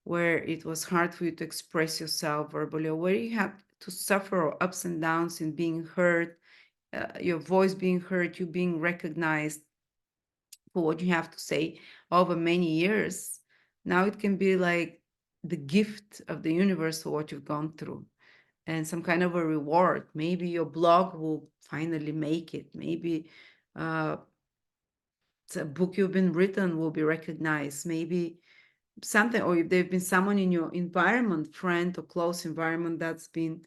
where it was hard for you to express yourself verbally, or where you had to suffer or ups and downs in being heard, your voice being heard, you being recognized for what you have to say over many years, now it can be like the gift of the universe for what you've gone through and some kind of a reward. Maybe your blog will finally make it. Maybe uh, a book you've been written will be recognized. Maybe something, or if there's been someone in your environment, friend or close environment that's been,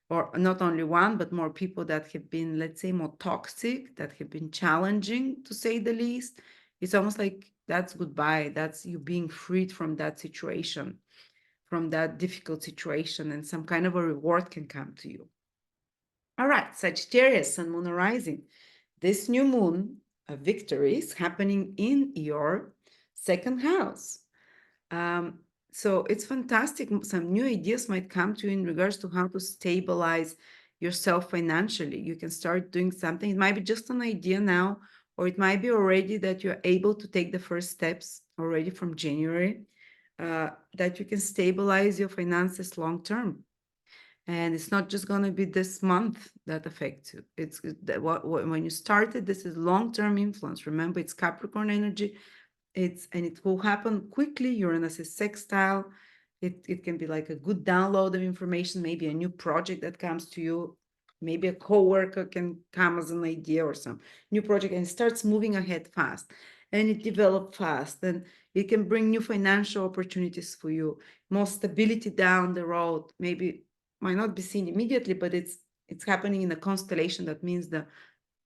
or not only one, but more people that have been, let's say, more toxic, that have been challenging, to say the least. It's almost like that's goodbye. That's you being freed from that situation, from that difficult situation, and some kind of a reward can come to you. All right, Sagittarius, Sun, Moon, Rising. This new moon of victory is happening in your second house. Um, so it's fantastic. Some new ideas might come to you in regards to how to stabilize yourself financially. You can start doing something. It might be just an idea now, or it might be already that you're able to take the first steps already from January, that you can stabilize your finances long term. And it's not just going to be this month that affects you. It's when you started, this is long-term influence. Remember, it's Capricorn energy. And it will happen quickly. Uranus is sextile. It can be like a good download of information, maybe a new project that comes to you. Maybe a coworker can come as an idea or some new project, and it starts moving ahead fast, and it develops fast, and it can bring new financial opportunities for you, more stability down the road. Maybe might not be seen immediately, but it's happening in a constellation that means the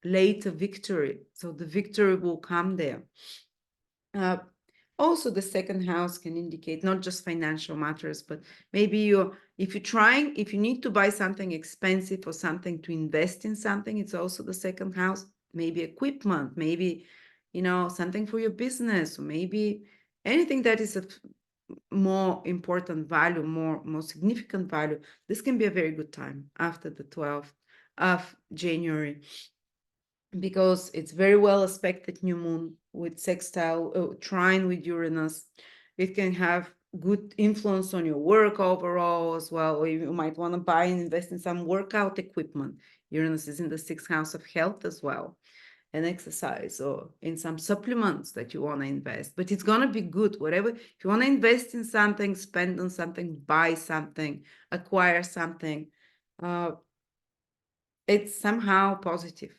later victory. So the victory will come there. Also, the second house can indicate not just financial matters, but maybe if you need to buy something expensive or something to invest in something, it's also the second house. Maybe equipment, maybe, something for your business, or maybe anything that is of more important value, more significant value. This can be a very good time after the 12th of January, because it's very well aspected new moon with sextile trine with Uranus. It can have good influence on your work overall as well, or you might want to buy and invest in some workout equipment. Uranus is in the sixth house of health as well, and exercise, or in some supplements that you want to invest. But it's going to be good. Whatever, if you want to invest in something, spend on something, buy something, acquire something, it's somehow positive.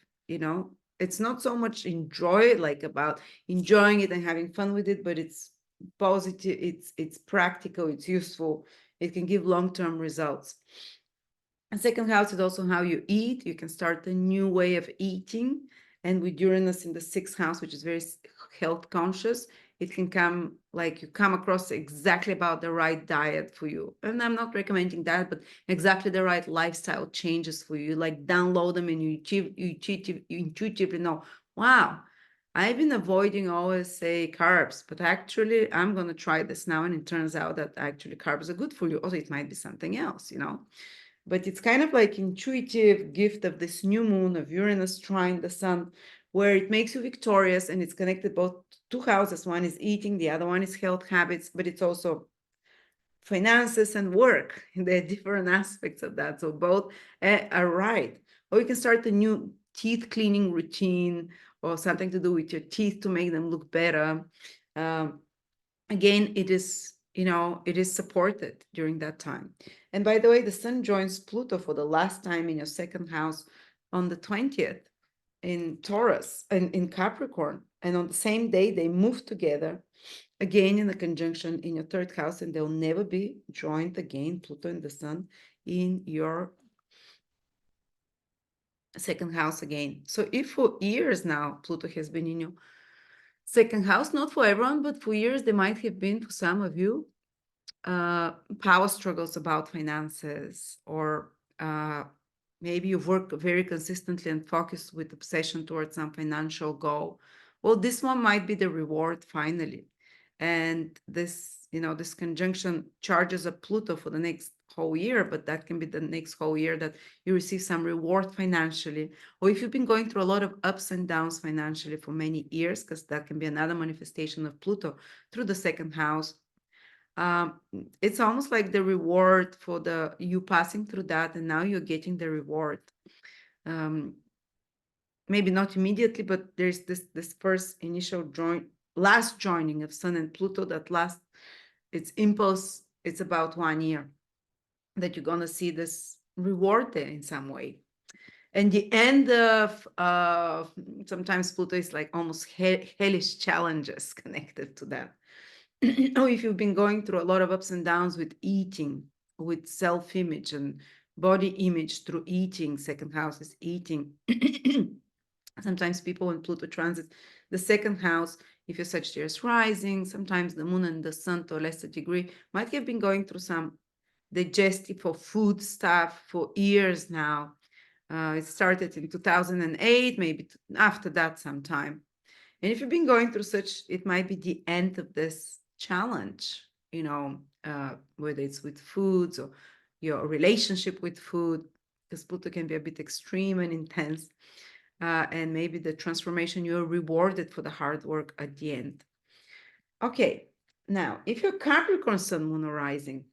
It's not so much enjoy, like about enjoying it and having fun with it, but it's positive, it's practical, it's useful, it can give long-term results. And second house is also how you eat. You can start a new way of eating, and with Uranus in the sixth house, which is very health conscious, it can come like you come across exactly about the right diet for you. And I'm not recommending that, but exactly the right lifestyle changes for you. Like download them and you intuitively know, wow, I've been avoiding always say carbs, but actually I'm going to try this now. And it turns out that actually carbs are good for you. Also, it might be something else, But it's kind of like intuitive gift of this new moon of Uranus trine the sun, where it makes you victorious, and it's connected both two houses. One is eating, the other one is health habits, but it's also finances and work. There are different aspects of that. So both are right. Or you can start a new teeth cleaning routine, or something to do with your teeth to make them look better. Again, it is supported during that time. And by the way, the sun joins Pluto for the last time in your second house on the 20th in Taurus and in Capricorn. And on the same day, they move together again in a conjunction in your third house, and they'll never be joined again, Pluto and the sun, in your second house again. So if for years now, Pluto has been in your second house, not for everyone, but for years, they might have been for some of you, power struggles about finances, or maybe you've worked very consistently and focused with obsession towards some financial goal. Well, this one might be the reward finally. And this conjunction charges up Pluto for the next whole year, but that can be the next whole year that you receive some reward financially. Or if you've been going through a lot of ups and downs financially for many years, because that can be another manifestation of Pluto through the second house. It's almost like the reward for you passing through that, and now you're getting the reward. Maybe not immediately, but there's this first initial last joining of Sun and Pluto that lasts its impulse. It's about 1 year that you're gonna see this reward there in some way. And the end of sometimes Pluto is like almost hellish challenges connected to that. Or if you've been going through a lot of ups and downs with eating, with self-image and body image through eating, second house is eating. Sometimes people when Pluto transits the second house, if you're Sagittarius rising, sometimes the moon and the sun to a lesser degree might have been going through some digestive or food stuff for years now. It started in 2008, maybe after that sometime. And if you've been going through such, it might be the end of this challenge, whether it's with foods or your relationship with food, because Pluto can be a bit extreme and intense. And maybe the transformation, you're rewarded for the hard work at the end. Okay, now, if you're Capricorn, Sun, Moon, or Rising,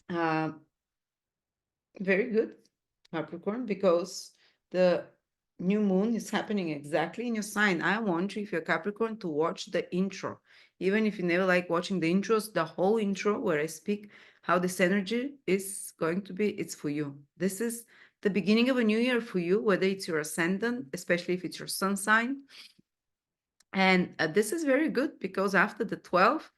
very good, Capricorn, because the new moon is happening exactly in your sign. I want you, if you're Capricorn, to watch the intro. Even if you never like watching the intros, the whole intro where I speak how this energy is going to be, it's for you. This is the beginning of a new year for you, whether it's your ascendant, especially if it's your sun sign. And this is very good because after the 12th,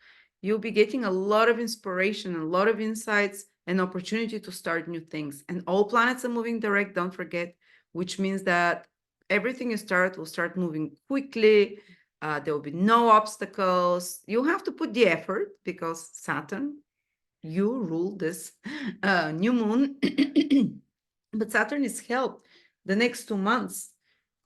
you'll be getting a lot of inspiration, a lot of insights, and opportunity to start new things. And all planets are moving direct, don't forget, which means that everything you start will start moving quickly. There will be no obstacles. You have to put the effort because Saturn, you rule this new moon. But Saturn is helped the next 2 months.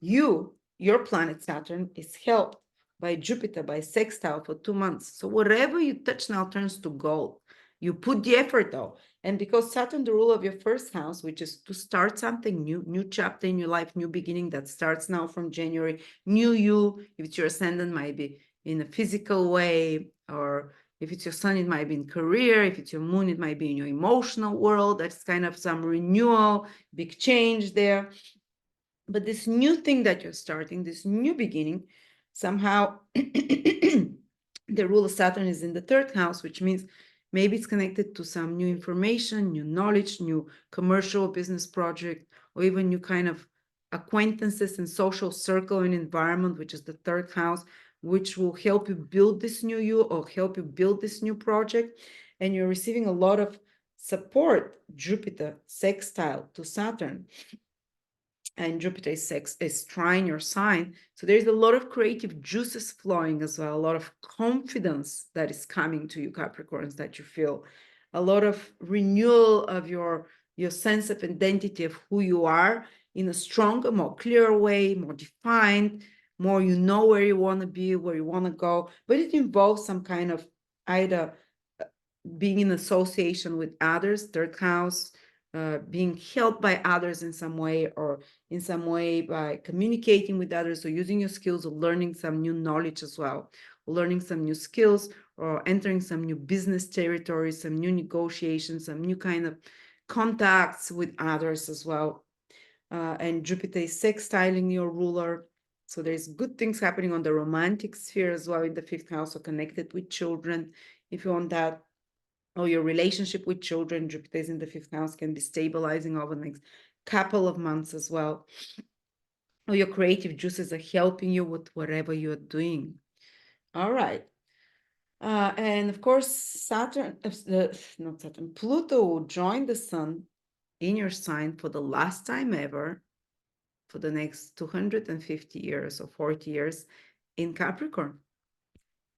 Your planet Saturn is helped by Jupiter, by sextile for 2 months. So whatever you touch now turns to gold. You put the effort though. And because Saturn, the ruler of your first house, which is to start something new chapter in your life, new beginning that starts now from January, new you, if it's your ascendant, might be in a physical way, or if it's your sun, it might be in career. If it's your moon, it might be in your emotional world. That's kind of some renewal, big change there. But this new thing that you're starting, this new beginning, somehow the rule of Saturn is in the third house, which means maybe it's connected to some new information, new knowledge, new commercial business project, or even new kind of acquaintances and social circle and environment, which is the third house, which will help you build this new you or help you build this new project. And you're receiving a lot of support, Jupiter sextile to Saturn. And Jupiter is trine your sign. So there's a lot of creative juices flowing as well, a lot of confidence that is coming to you, Capricorns, that you feel, a lot of renewal of your sense of identity of who you are in a stronger, more clear way, more defined, more you know where you want to be, where you want to go. But it involves some kind of either being in association with others, third house, being helped by others in some way, or in some way by communicating with others, or using your skills, or learning some new knowledge as well, learning some new skills, or entering some new business territories, some new negotiations, some new kind of contacts with others as well. And Jupiter is sextiling your ruler. So there's good things happening on the romantic sphere as well in the fifth house, or connected with children, if you want that. Or your relationship with children, Jupiter is in the fifth house, can be stabilizing over the next couple of months as well. Or your creative juices are helping you with whatever you're doing. All right. And of course, Pluto will join the sun in your sign for the last time ever for the next 250 years or 40 years in Capricorn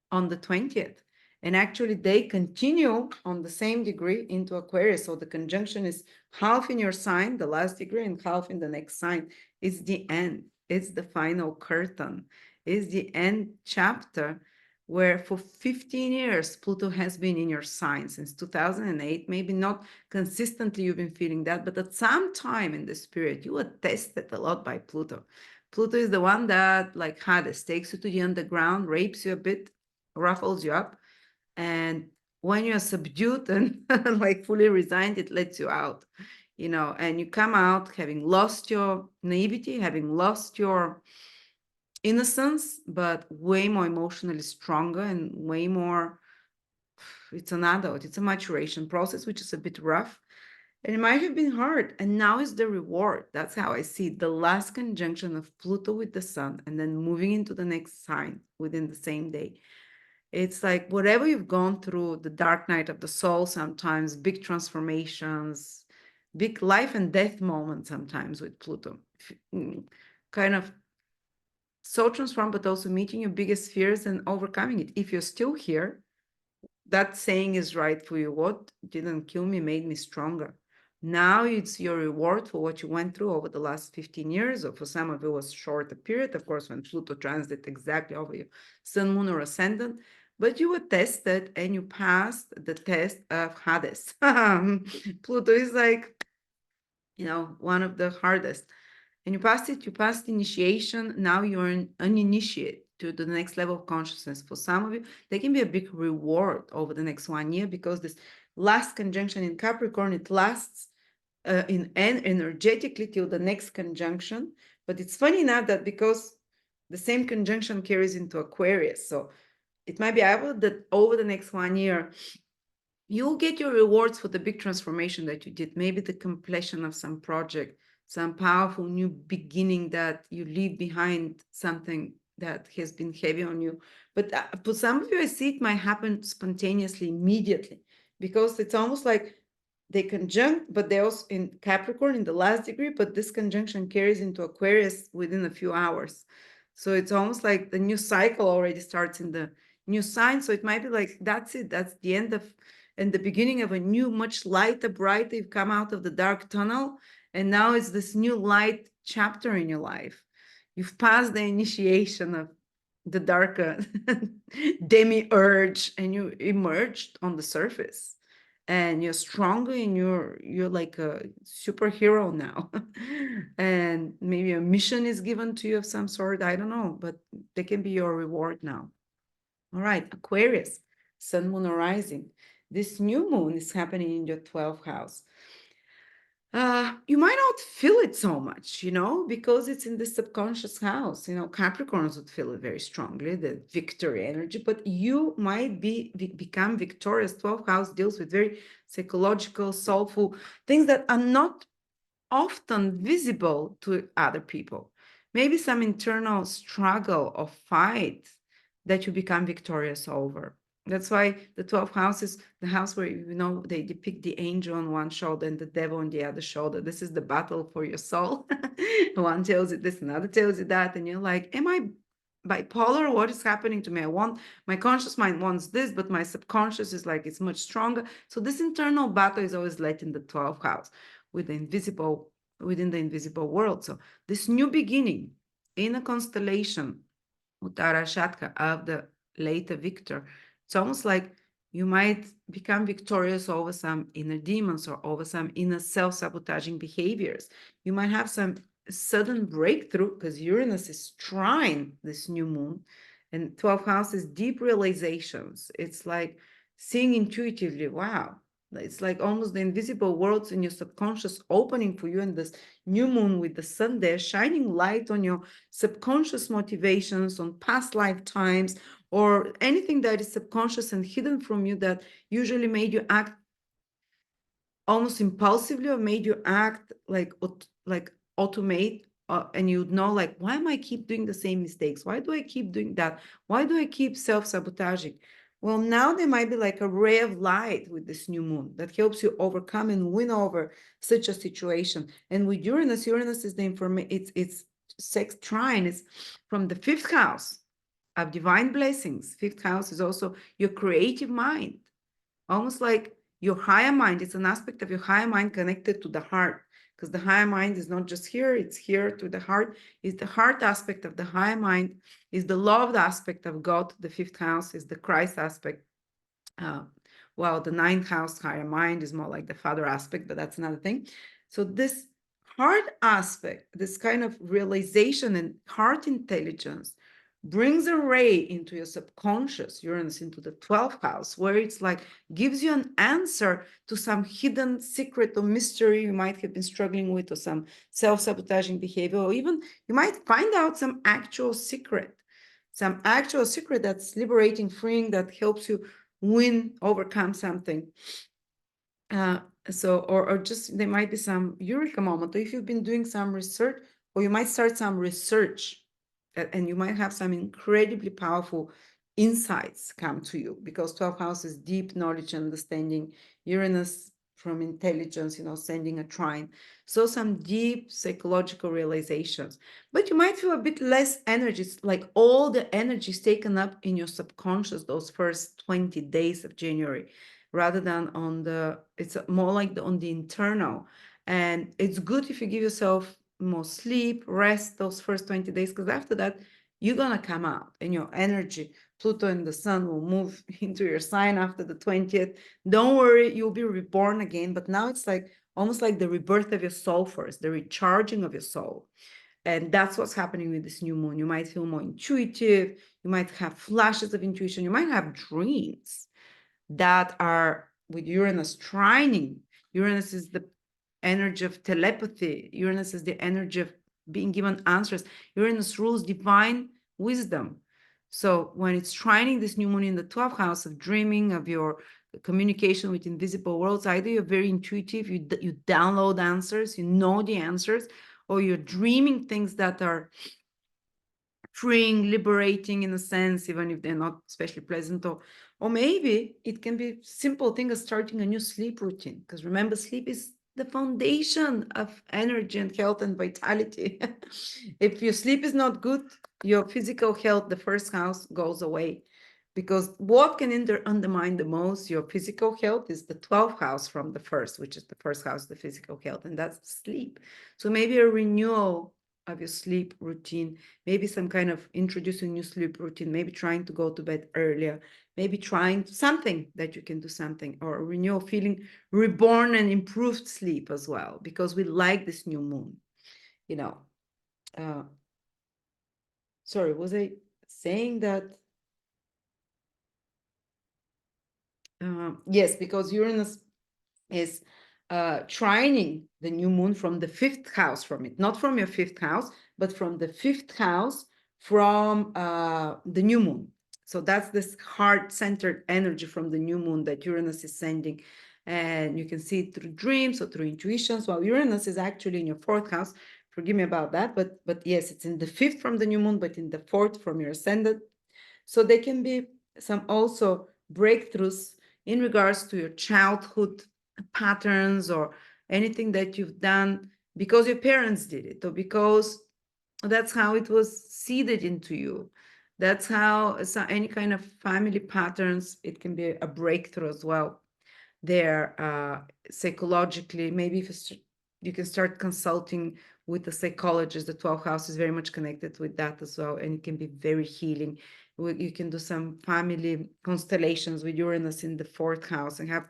on the 20th. And actually, they continue on the same degree into Aquarius. So the conjunction is half in your sign, the last degree, and half in the next sign. It's the end. It's the final curtain. It's the end chapter where for 15 years, Pluto has been in your sign since 2008. Maybe not consistently you've been feeling that, but at some time in the spirit, you were tested a lot by Pluto. Pluto is the one that, like Hades, takes you to the underground, rapes you a bit, ruffles you up. And when you're subdued and like fully resigned, it lets you out, and you come out having lost your naivety, having lost your innocence, but way more emotionally stronger and way more. It's an adult, it's a maturation process, which is a bit rough. And it might have been hard. And now is the reward. That's how I see it. The last conjunction of Pluto with the sun and then moving into the next sign within the same day. It's like whatever you've gone through, the dark night of the soul, sometimes big transformations, big life and death moments, sometimes with Pluto. Kind of so transformed, but also meeting your biggest fears and overcoming it. If you're still here, that saying is right for you. What didn't kill me made me stronger. Now it's your reward for what you went through over the last 15 years, or for some of it was shorter period, of course, when Pluto transit exactly over your sun, moon, or ascendant. But you were tested and you passed the test of Hades. Pluto is like, one of the hardest. And you passed it, you passed initiation. Now you're an uninitiate to the next level of consciousness. For some of you, there can be a big reward over the next 1 year, because this last conjunction in Capricorn, it lasts energetically till the next conjunction. But it's funny enough that because the same conjunction carries into Aquarius, so it might be able that over the next 1 year, you'll get your rewards for the big transformation that you did. Maybe the completion of some project, some powerful new beginning that you leave behind, something that has been heavy on you. But for some of you, I see it might happen spontaneously, immediately, because it's almost like they conjunct, but they're also in Capricorn in the last degree, but this conjunction carries into Aquarius within a few hours. So it's almost like the new cycle already starts in the new sign. So it might be like, that's it. That's the end of and the beginning of a new, much lighter, brighter. You've come out of the dark tunnel, and now it's this new light chapter in your life. You've passed the initiation of the darker demi-urge, and you emerged on the surface. And you're stronger, and you're like a superhero now. And maybe a mission is given to you of some sort. I don't know, but they can be your reward now. All right, Aquarius, sun, moon, or rising. This new moon is happening in your 12th house. You might not feel it so much, because it's in the subconscious house. Capricorns would feel it very strongly, the victory energy, but you might become victorious. 12th house deals with very psychological, soulful things that are not often visible to other people. Maybe some internal struggle or fight that you become victorious over. That's why the 12th house is the house where, they depict the angel on one shoulder and the devil on the other shoulder. This is the battle for your soul. One tells you this, another tells you that. And you're like, am I bipolar? What is happening to me? My conscious mind wants this, but my subconscious is like, it's much stronger. So this internal battle is always led in the 12th house within the invisible world. So this new beginning in a constellation, Uttara Shatka, of the later victor, it's almost like you might become victorious over some inner demons or over some inner self-sabotaging behaviors. You might have some sudden breakthrough, because Uranus is trine this new moon, and 12th house is deep realizations. It's like seeing intuitively, wow. It's like almost the invisible worlds in your subconscious opening for you, and this new moon with the sun there shining light on your subconscious motivations, on past lifetimes, or anything that is subconscious and hidden from you that usually made you act almost impulsively, or made you act like automate, and you'd know, like, why am I keep doing the same mistakes? Why do I keep doing that? Why do I keep self-sabotaging? Well, now there might be like a ray of light with this new moon that helps you overcome and win over such a situation. And with Uranus is the information, it's sex trine, is from the 5th house of divine blessings. 5th house is also your creative mind, almost like your higher mind. It's an aspect of your higher mind connected to the heart, because the higher mind is not just here, it's here to the heart. Is the heart aspect of the higher mind, is the loved aspect of God. The fifth house is the Christ aspect. While the ninth house, higher mind, is more like the father aspect, but that's another thing. So this heart aspect, this kind of realization and heart intelligence brings a ray into your subconscious, Uranus into the 12th house, where it's like gives you an answer to some hidden secret or mystery you might have been struggling with, or some self-sabotaging behavior, or even you might find out some actual secret that's liberating, freeing, that helps you win, overcome something. Or just there might be some eureka moment, or if you've been doing some research, or you might start some research, and you might have some incredibly powerful insights come to you, because 12th house is deep knowledge and understanding. Uranus from intelligence, sending a trine. So some deep psychological realizations. But you might feel a bit less energy. It's like all the energy is taken up in your subconscious those first 20 days of January, rather than it's more like on the internal. And it's good if you give yourself more sleep, rest those first 20 days, because after that, you're going to come out and your energy, Pluto and the sun will move into your sign after the 20th. Don't worry, you'll be reborn again. But now it's like almost like the rebirth of your soul first, the recharging of your soul. And that's what's happening with this new moon. You might feel more intuitive. You might have flashes of intuition. You might have dreams that are with Uranus trining. Uranus is the energy of telepathy. Uranus is the energy of being given answers. Uranus rules divine wisdom. So when it's trining this new moon in the 12th house of dreaming, of your communication with invisible worlds, either you're very intuitive, you download answers, you know the answers, or you're dreaming things that are freeing, liberating in a sense, even if they're not especially pleasant, or maybe it can be simple thing as starting a new sleep routine, because remember, sleep is the foundation of energy and health and vitality. If your sleep is not good, your physical health, the first house, goes away, because what can undermine the most your physical health is the 12th house from the first, which is the first house, the physical health, and that's sleep. So maybe a renewal of your sleep routine, maybe some kind of introducing new sleep routine, maybe trying to go to bed earlier, maybe trying something that you can do something, or a renewal, feeling reborn and improved sleep as well, because we like this new moon, sorry, was I saying that? Yes, because Uranus is trining the new moon from the 5th house, from it, not from your 5th house, but from the 5th house, from the new moon. So that's this heart-centered energy from the new moon that Uranus is sending. And you can see it through dreams or through intuitions. While Uranus is actually in your 4th house, forgive me about that, but yes, it's in the 5th from the new moon, but in the 4th from your ascendant. So there can be some also breakthroughs in regards to your childhood patterns, or anything that you've done because your parents did it, or because that's how it was seeded into you. That's how, so any kind of family patterns, it can be a breakthrough as well. There, psychologically, maybe if you can start consulting with a psychologist. The 12th house is very much connected with that as well, and it can be very healing. You can do some family constellations with Uranus in the 4th house and have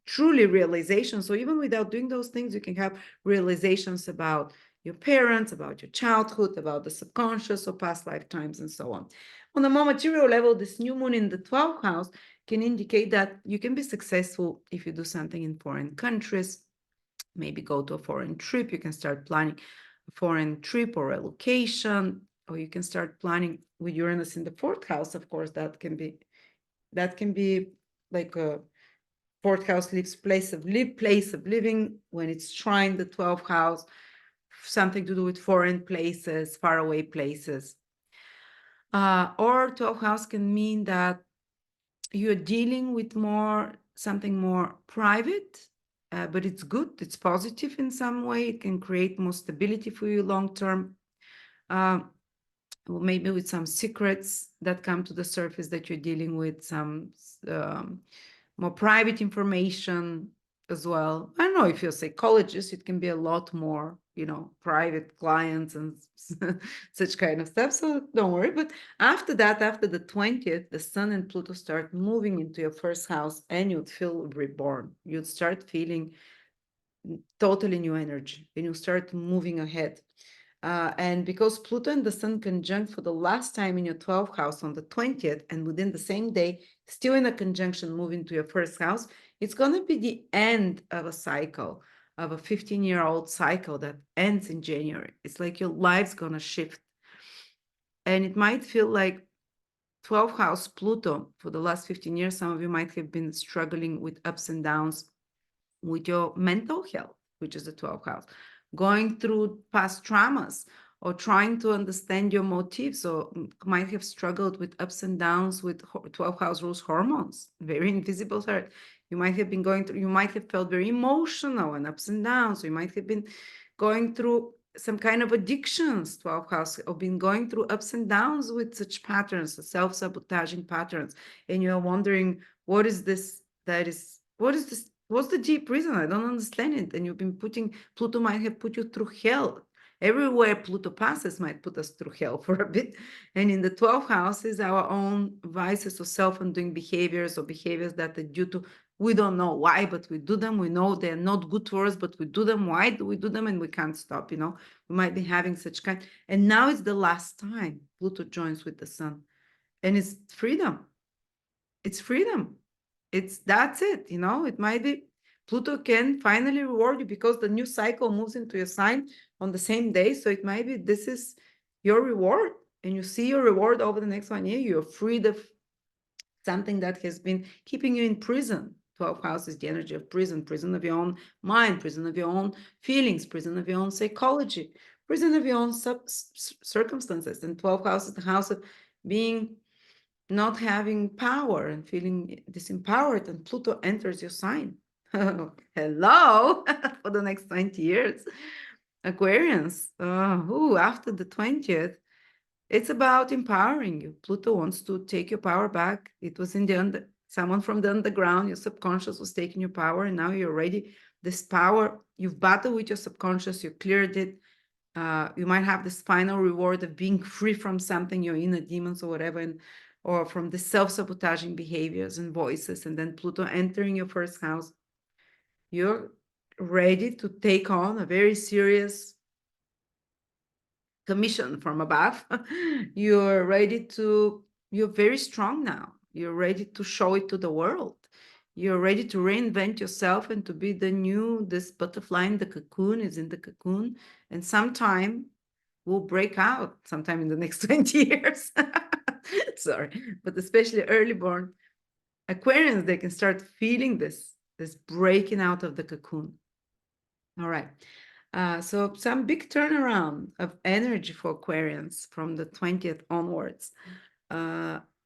truly realizations. So even without doing those things, you can have realizations about your parents, about your childhood, about the subconscious or past lifetimes, and so on. On a more material level, this new moon in the 12th house can indicate that you can be successful if you do something in foreign countries, maybe go to a foreign trip. You can start planning a foreign trip or relocation, or you can start planning with Uranus in the 4th house. Of course, that can be like a 4th house lives place of living. When it's trying the 12th house, something to do with foreign places, faraway places. Or 12th house can mean that you're dealing with something more private, but it's good, it's positive in some way. It can create more stability for you long term. Maybe with some secrets that come to the surface that you're dealing with, some more private information, as well. I don't know if you're a psychologist, it can be a lot more, private clients and such kind of stuff. So don't worry. But after that, after the 20th, the Sun and Pluto start moving into your first house and you'd feel reborn. You'd start feeling totally new energy and you start moving ahead. And because Pluto and the Sun conjunct for the last time in your 12th house on the 20th, and within the same day, still in a conjunction, moving to your first house, it's going to be the end of a cycle, of a 15-year-old cycle that ends in January. It's like your life's going to shift. And it might feel like 12th house Pluto for the last 15 years. Some of you might have been struggling with ups and downs with your mental health, which is the 12th house, going through past traumas or trying to understand your motives, or might have struggled with ups and downs with 12th house rules hormones, very invisible hurt. You might have been going through, you might have felt very emotional and ups and downs. So you might have been going through some kind of addictions, 12th house, or been going through ups and downs with such patterns, self-sabotaging patterns. And you're wondering, what is this? What is this? What's the deep reason? I don't understand it. And you've been Pluto might have put you through hell. Everywhere Pluto passes might put us through hell for a bit. And in the 12th house is our own vices or self-undoing behaviors, or behaviors that are due to, we don't know why, but we do them. We know they're not good for us, but we do them. Why do we do them? And we can't stop, We might be having such kind. And now it's the last time Pluto joins with the Sun. And it's freedom. It's freedom. That's it, it might be Pluto can finally reward you because the new cycle moves into your sign on the same day. So it might be this is your reward, and you see your reward over the next 1 year. You're freed of something that has been keeping you in prison. 12th house is the energy of prison of your own mind, prison of your own feelings, prison of your own psychology, prison of your own circumstances. And 12th house is the house of being not having power and feeling disempowered, and Pluto enters your sign. Hello, for the next 20 years. Aquarians, after the 20th, it's about empowering you. Pluto wants to take your power back. It was in the someone from the underground, your subconscious was taking your power, and now you're ready. This power, you've battled with your subconscious, you cleared it. You might have this final reward of being free from something, your inner demons or whatever, or from the self-sabotaging behaviors and voices. And then Pluto entering your first house, you're ready to take on a very serious commission from above. You're very strong now. You're ready to show it to the world. You're ready to reinvent yourself and to be this butterfly in the cocoon is in the cocoon. And sometime will break out sometime in the next 20 years. Sorry, but especially early born Aquarians, they can start feeling this breaking out of the cocoon. All right. So some big turnaround of energy for Aquarians from the 20th onwards.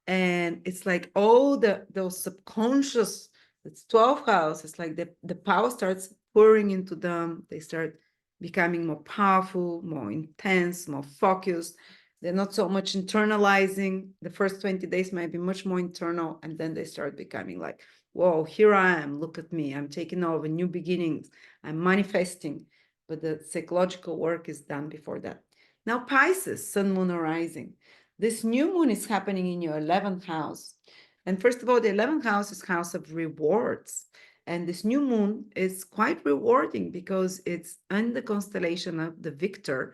And it's like all those subconscious, it's 12th house, it's like the power starts pouring into them. They start becoming more powerful, more intense, more focused. They're not so much internalizing. The first 20 days might be much more internal, and then they start becoming like, whoa, here I am, look at me, I'm taking over, new beginnings, I'm manifesting. But the psychological work is done before that. Now, Pisces, Sun, Moon, or Rising. This new moon is happening in your 11th house. And first of all, the 11th house is house of rewards. And this new moon is quite rewarding because it's in the constellation of the victor,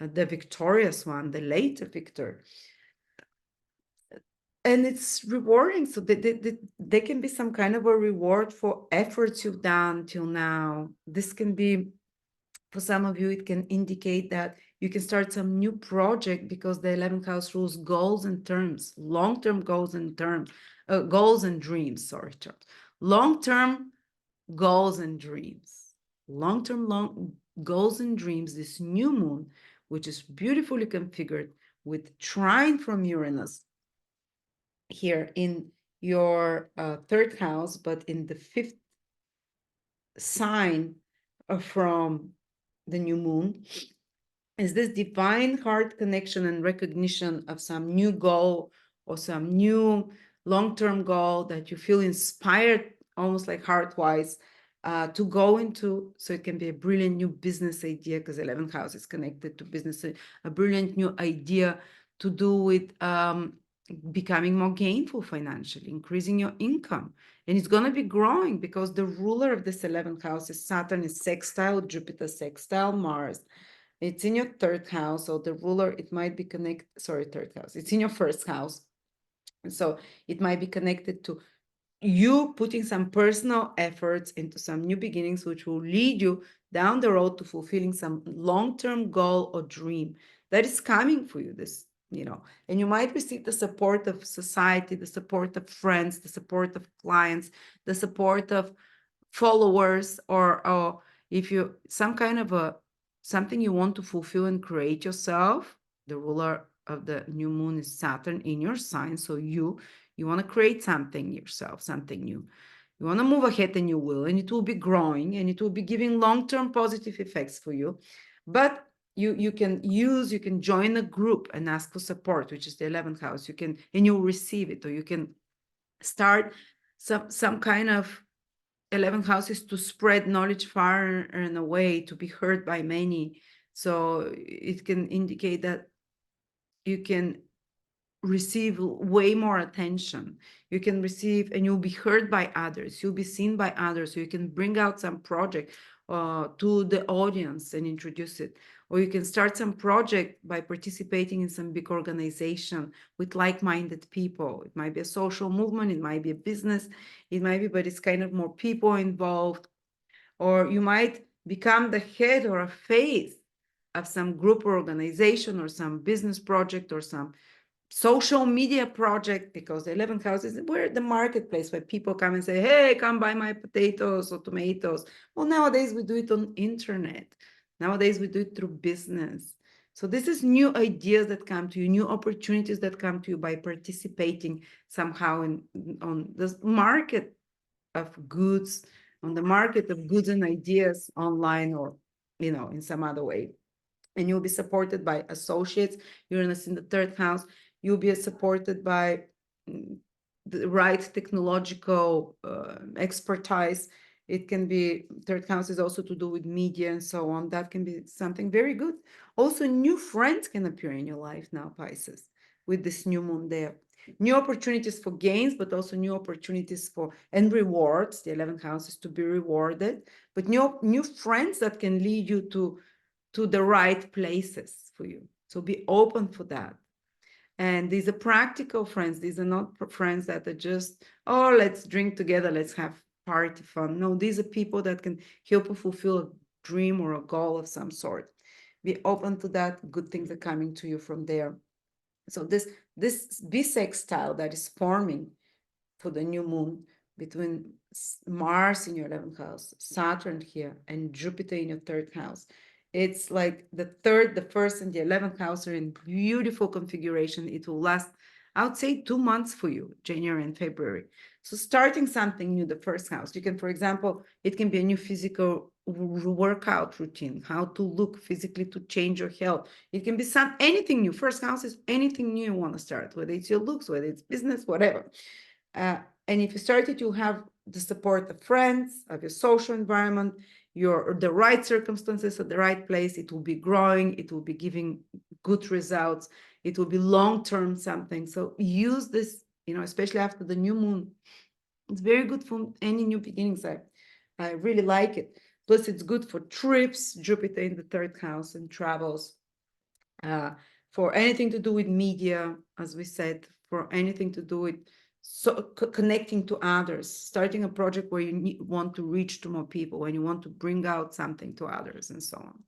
the victorious one, the later victor. And it's rewarding. So there can be some kind of a reward for efforts you've done till now. This can be, for some of you, it can indicate that you can start some new project because the 11th house rules goals and terms, long-term goals and goals and dreams, terms. Long-term goals and dreams, long-term goals and dreams. This new moon, which is beautifully configured with trine from Uranus here in your third house, but in the fifth sign from the new moon, is this divine heart connection and recognition of some new goal or some new long-term goal that you feel inspired, almost like heart-wise, to go into, so it can be a brilliant new business idea, because 11th house is connected to business, a brilliant new idea to do with becoming more gainful financially, increasing your income. And it's going to be growing because the ruler of this 11th house is Saturn, is sextile Jupiter, sextile Mars. It's in your third house. So the ruler, it might be connected, sorry, third house. It's in your first house. And so it might be connected to you putting some personal efforts into some new beginnings, which will lead you down the road to fulfilling some long-term goal or dream that is coming for you, this, and you might receive the support of society, the support of friends, the support of clients, the support of followers, or if you, some kind of something you want to fulfill and create yourself. The ruler of the new moon is Saturn in your sign. So you want to create something yourself, something new. You want to move ahead, and you will, and it will be growing, and it will be giving long-term positive effects for you. But you can join a group and ask for support, which is the 11th house. You can, and you'll receive it, or you can start some kind of 11th house is to spread knowledge far and away, to be heard by many. So it can indicate that you can receive way more attention. You can receive, and you'll be heard by others. You'll be seen by others. So you can bring out some project to the audience and introduce it. Or you can start some project by participating in some big organization with like-minded people. It might be a social movement, it might be a business, it might be, but it's kind of more people involved. Or you might become the head or a face of some group or organization, or some business project, or some social media project, because the 11th house is where the marketplace, where people come and say, hey, come buy my potatoes or tomatoes. Well, nowadays we do it on internet. Nowadays we do it through business. So this is new ideas that come to you, new opportunities that come to you by participating somehow on this market of goods, on the market of goods and ideas online, or, in some other way. And you'll be supported by associates. Uranus in the third house. You'll be supported by the right technological expertise. It can be, third house is also to do with media and so on. That can be something very good. Also, new friends can appear in your life now, Pisces, with this new moon there. New opportunities for gains, but also new opportunities for, and rewards. The 11th house is to be rewarded, but new friends that can lead you to the right places for you. So be open for that. And these are practical friends. These are not friends that are just, oh, let's drink together, let's have party fun. No, these are people that can help you fulfill a dream or a goal of some sort. Be open to that. Good things are coming to you from there. So this bisextile that is forming for the new moon between Mars in your 11th house, Saturn here, and Jupiter in your third house. It's like the third, the first, and the 11th house are in beautiful configuration. It will last, I would say, 2 months for you, January and February. So starting something new, the first house, you can, for example, it can be a new physical workout routine, how to look physically to change your health. It can be anything new. First house is anything new you want to start, whether it's your looks, whether it's business, whatever. And if you start it, you have the support of friends, of your social environment, the right circumstances at the right place. It will be growing, it will be giving good results, it will be long-term something. So use this, especially after the new moon. It's very good for any new beginnings. I really like it. Plus, it's good for trips, Jupiter in the third house, and travels. For anything to do with media, as we said, for anything to do with connecting to others, starting a project where you want to reach to more people, when you want to bring out something to others, and so on.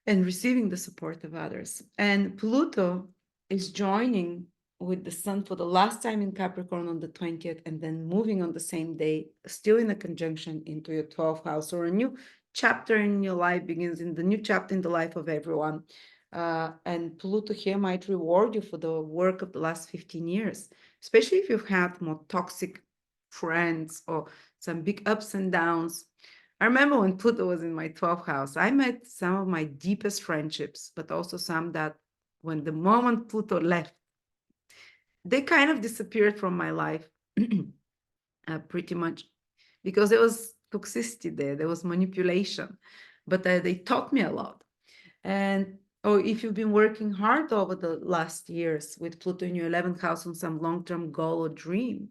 And receiving the support of others. And Pluto is joining with the sun for the last time in Capricorn on the 20th, and then moving on the same day, still in a conjunction into your 12th house. Or a new chapter in your life begins, in the new chapter in the life of everyone. And Pluto here might reward you for the work of the last 15 years, especially if you've had more toxic friends or some big ups and downs. I remember when Pluto was in my 12th house, I met some of my deepest friendships, but also some that when the moment Pluto left, they kind of disappeared from my life pretty much, because it was toxicity there. There was manipulation, but they taught me a lot. And or if you've been working hard over the last years with Pluto in your 11th house on some long-term goal or dream,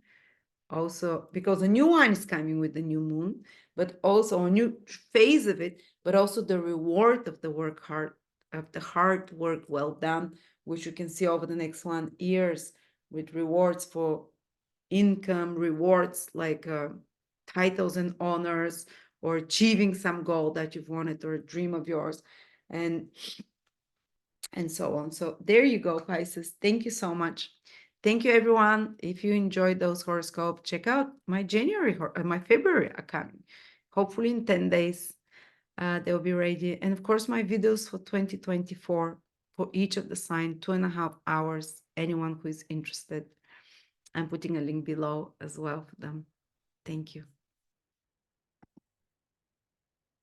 also because a new one is coming with the new moon, but also a new phase of it, but also the reward of the hard work well done, which you can see over the next 1 years with rewards for income, rewards like titles and honors, or achieving some goal that you've wanted or a dream of yours, and so on. So there you go, Pisces. Thank you so much. Thank you, everyone. If you enjoyed those horoscopes, check out my my February account. Hopefully in 10 days, they'll be ready. And of course, my videos for 2024 for each of the sign, 2.5 hours. Anyone who is interested, I'm putting a link below as well for them. Thank you.